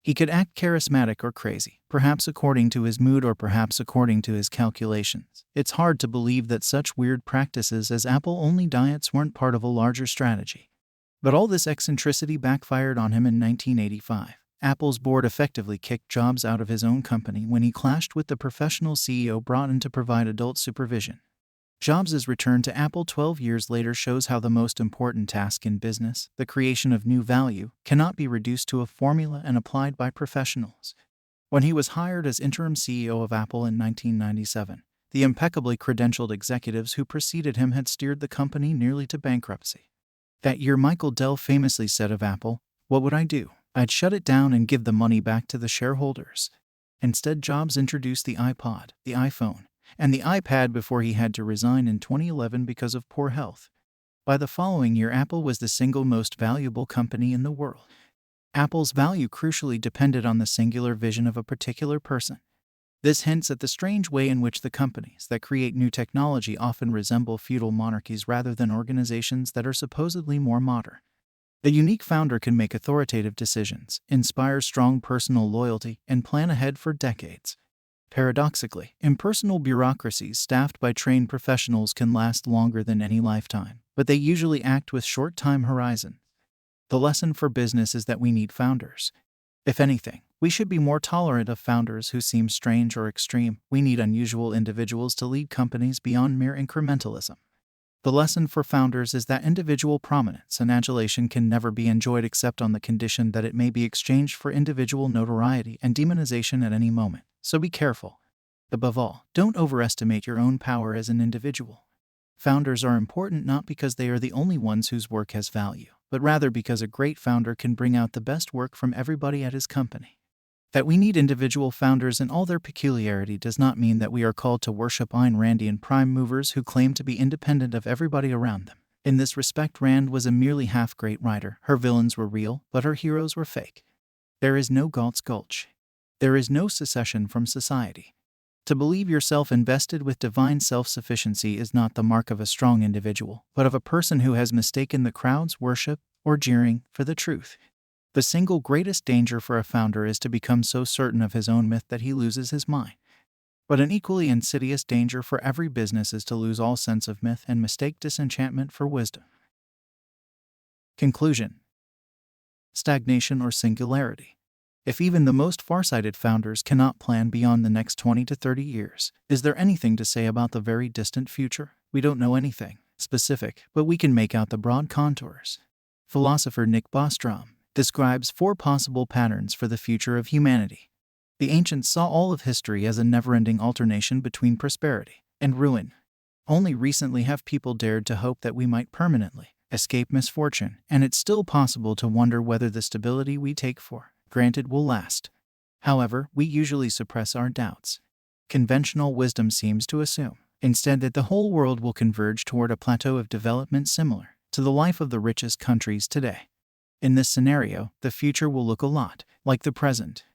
He could act charismatic or crazy, perhaps according to his mood or perhaps according to his calculations. It's hard to believe that such weird practices as Apple-only diets weren't part of a larger strategy. But all this eccentricity backfired on him in 1985. Apple's board effectively kicked Jobs out of his own company when he clashed with the professional CEO brought in to provide adult supervision. Jobs' return to Apple 12 years later shows how the most important task in business, the creation of new value, cannot be reduced to a formula and applied by professionals. When he was hired as interim CEO of Apple in 1997, the impeccably credentialed executives who preceded him had steered the company nearly to bankruptcy. That year, Michael Dell famously said of Apple, "What would I do? I'd shut it down and give the money back to the shareholders." Instead, Jobs introduced the iPod, the iPhone, and the iPad before he had to resign in 2011 because of poor health. By the following year, Apple was the single most valuable company in the world. Apple's value crucially depended on the singular vision of a particular person. This hints at the strange way in which the companies that create new technology often resemble feudal monarchies rather than organizations that are supposedly more modern. A unique founder can make authoritative decisions, inspire strong personal loyalty, and plan ahead for decades. Paradoxically, impersonal bureaucracies staffed by trained professionals can last longer than any lifetime, but they usually act with short time horizons. The lesson for business is that we need founders. If anything, we should be more tolerant of founders who seem strange or extreme. We need unusual individuals to lead companies beyond mere incrementalism. The lesson for founders is that individual prominence and adulation can never be enjoyed except on the condition that it may be exchanged for individual notoriety and demonization at any moment. So be careful. Above all, don't overestimate your own power as an individual. Founders are important not because they are the only ones whose work has value, but rather because a great founder can bring out the best work from everybody at his company. That we need individual founders in all their peculiarity does not mean that we are called to worship Ayn Randian prime movers who claim to be independent of everybody around them. In this respect, Rand was a merely half-great writer. Her villains were real, but her heroes were fake. There is no Galt's Gulch. There is no secession from society. To believe yourself invested with divine self-sufficiency is not the mark of a strong individual, but of a person who has mistaken the crowd's worship or jeering for the truth. The single greatest danger for a founder is to become so certain of his own myth that he loses his mind. But an equally insidious danger for every business is to lose all sense of myth and mistake disenchantment for wisdom. Conclusion. Stagnation or singularity. If even the most farsighted founders cannot plan beyond the next 20 to 30 years, is there anything to say about the very distant future? We don't know anything specific, but we can make out the broad contours. Philosopher Nick Bostrom describes 4 possible patterns for the future of humanity. The ancients saw all of history as a never-ending alternation between prosperity and ruin. Only recently have people dared to hope that we might permanently escape misfortune, and it's still possible to wonder whether the stability we take for granted will last. However, we usually suppress our doubts. Conventional wisdom seems to assume, instead, that the whole world will converge toward a plateau of development similar to the life of the richest countries today. In this scenario, the future will look a lot like the present.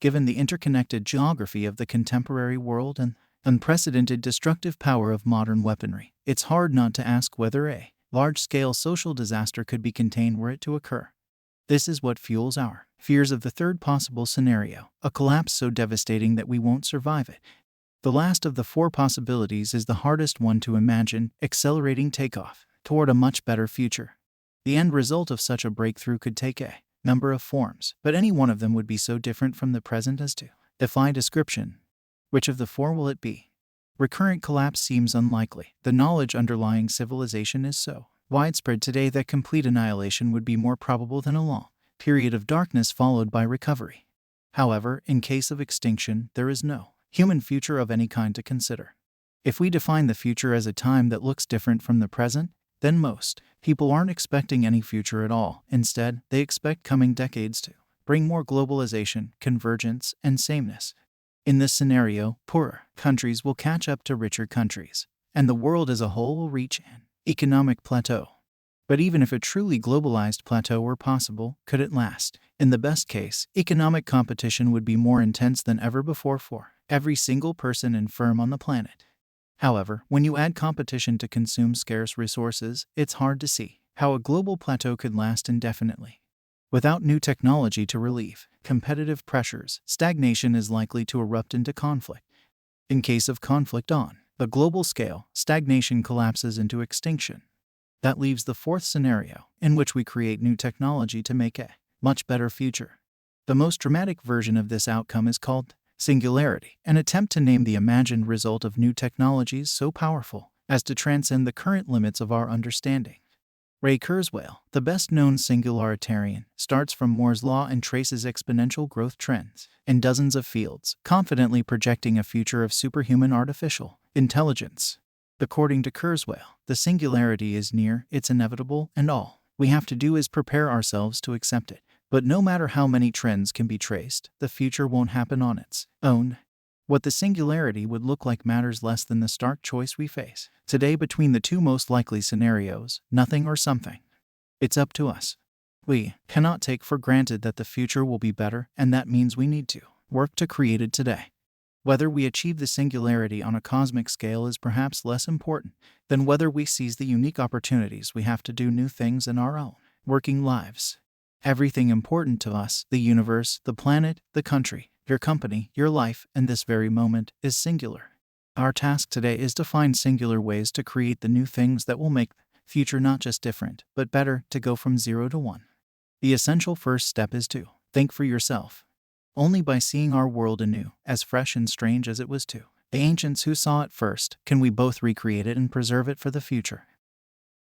Given the interconnected geography of the contemporary world and unprecedented destructive power of modern weaponry, it's hard not to ask whether a large-scale social disaster could be contained were it to occur. This is what fuels our fears of the third possible scenario, a collapse so devastating that we won't survive it. The last of the 4 possibilities is the hardest one to imagine: accelerating takeoff toward a much better future. The end result of such a breakthrough could take a number of forms, but any one of them would be so different from the present as to defy description. Which of the 4 will it be? Recurrent collapse seems unlikely. The knowledge underlying civilization is so widespread today that complete annihilation would be more probable than a long period of darkness followed by recovery. However, in case of extinction, there is no human future of any kind to consider. If we define the future as a time that looks different from the present, then most people aren't expecting any future at all. Instead, they expect coming decades to bring more globalization, convergence, and sameness. In this scenario, poorer countries will catch up to richer countries, and the world as a whole will reach an economic plateau. But even if a truly globalized plateau were possible, could it last? In the best case, economic competition would be more intense than ever before for every single person and firm on the planet. However, when you add competition to consume scarce resources, it's hard to see how a global plateau could last indefinitely. Without new technology to relieve competitive pressures, stagnation is likely to erupt into conflict. In case of conflict on a global scale, stagnation collapses into extinction. That leaves the fourth scenario, in which we create new technology to make a much better future. The most dramatic version of this outcome is called Singularity, an attempt to name the imagined result of new technologies so powerful as to transcend the current limits of our understanding. Ray Kurzweil, the best-known singularitarian, starts from Moore's law and traces exponential growth trends in dozens of fields, confidently projecting a future of superhuman artificial intelligence. According to Kurzweil, the singularity is near, it's inevitable, and all we have to do is prepare ourselves to accept it. But no matter how many trends can be traced, the future won't happen on its own. What the singularity would look like matters less than the stark choice we face today between the two most likely scenarios, nothing or something. It's up to us. We cannot take for granted that the future will be better, and that means we need to work to create it today. Whether we achieve the singularity on a cosmic scale is perhaps less important than whether we seize the unique opportunities we have to do new things in our own working lives. Everything important to us, the universe, the planet, the country, your company, your life, and this very moment, is singular. Our task today is to find singular ways to create the new things that will make the future not just different, but better, to go from 0 to 1. The essential first step is to think for yourself. Only by seeing our world anew, as fresh and strange as it was to the ancients who saw it first, can we both recreate it and preserve it for the future.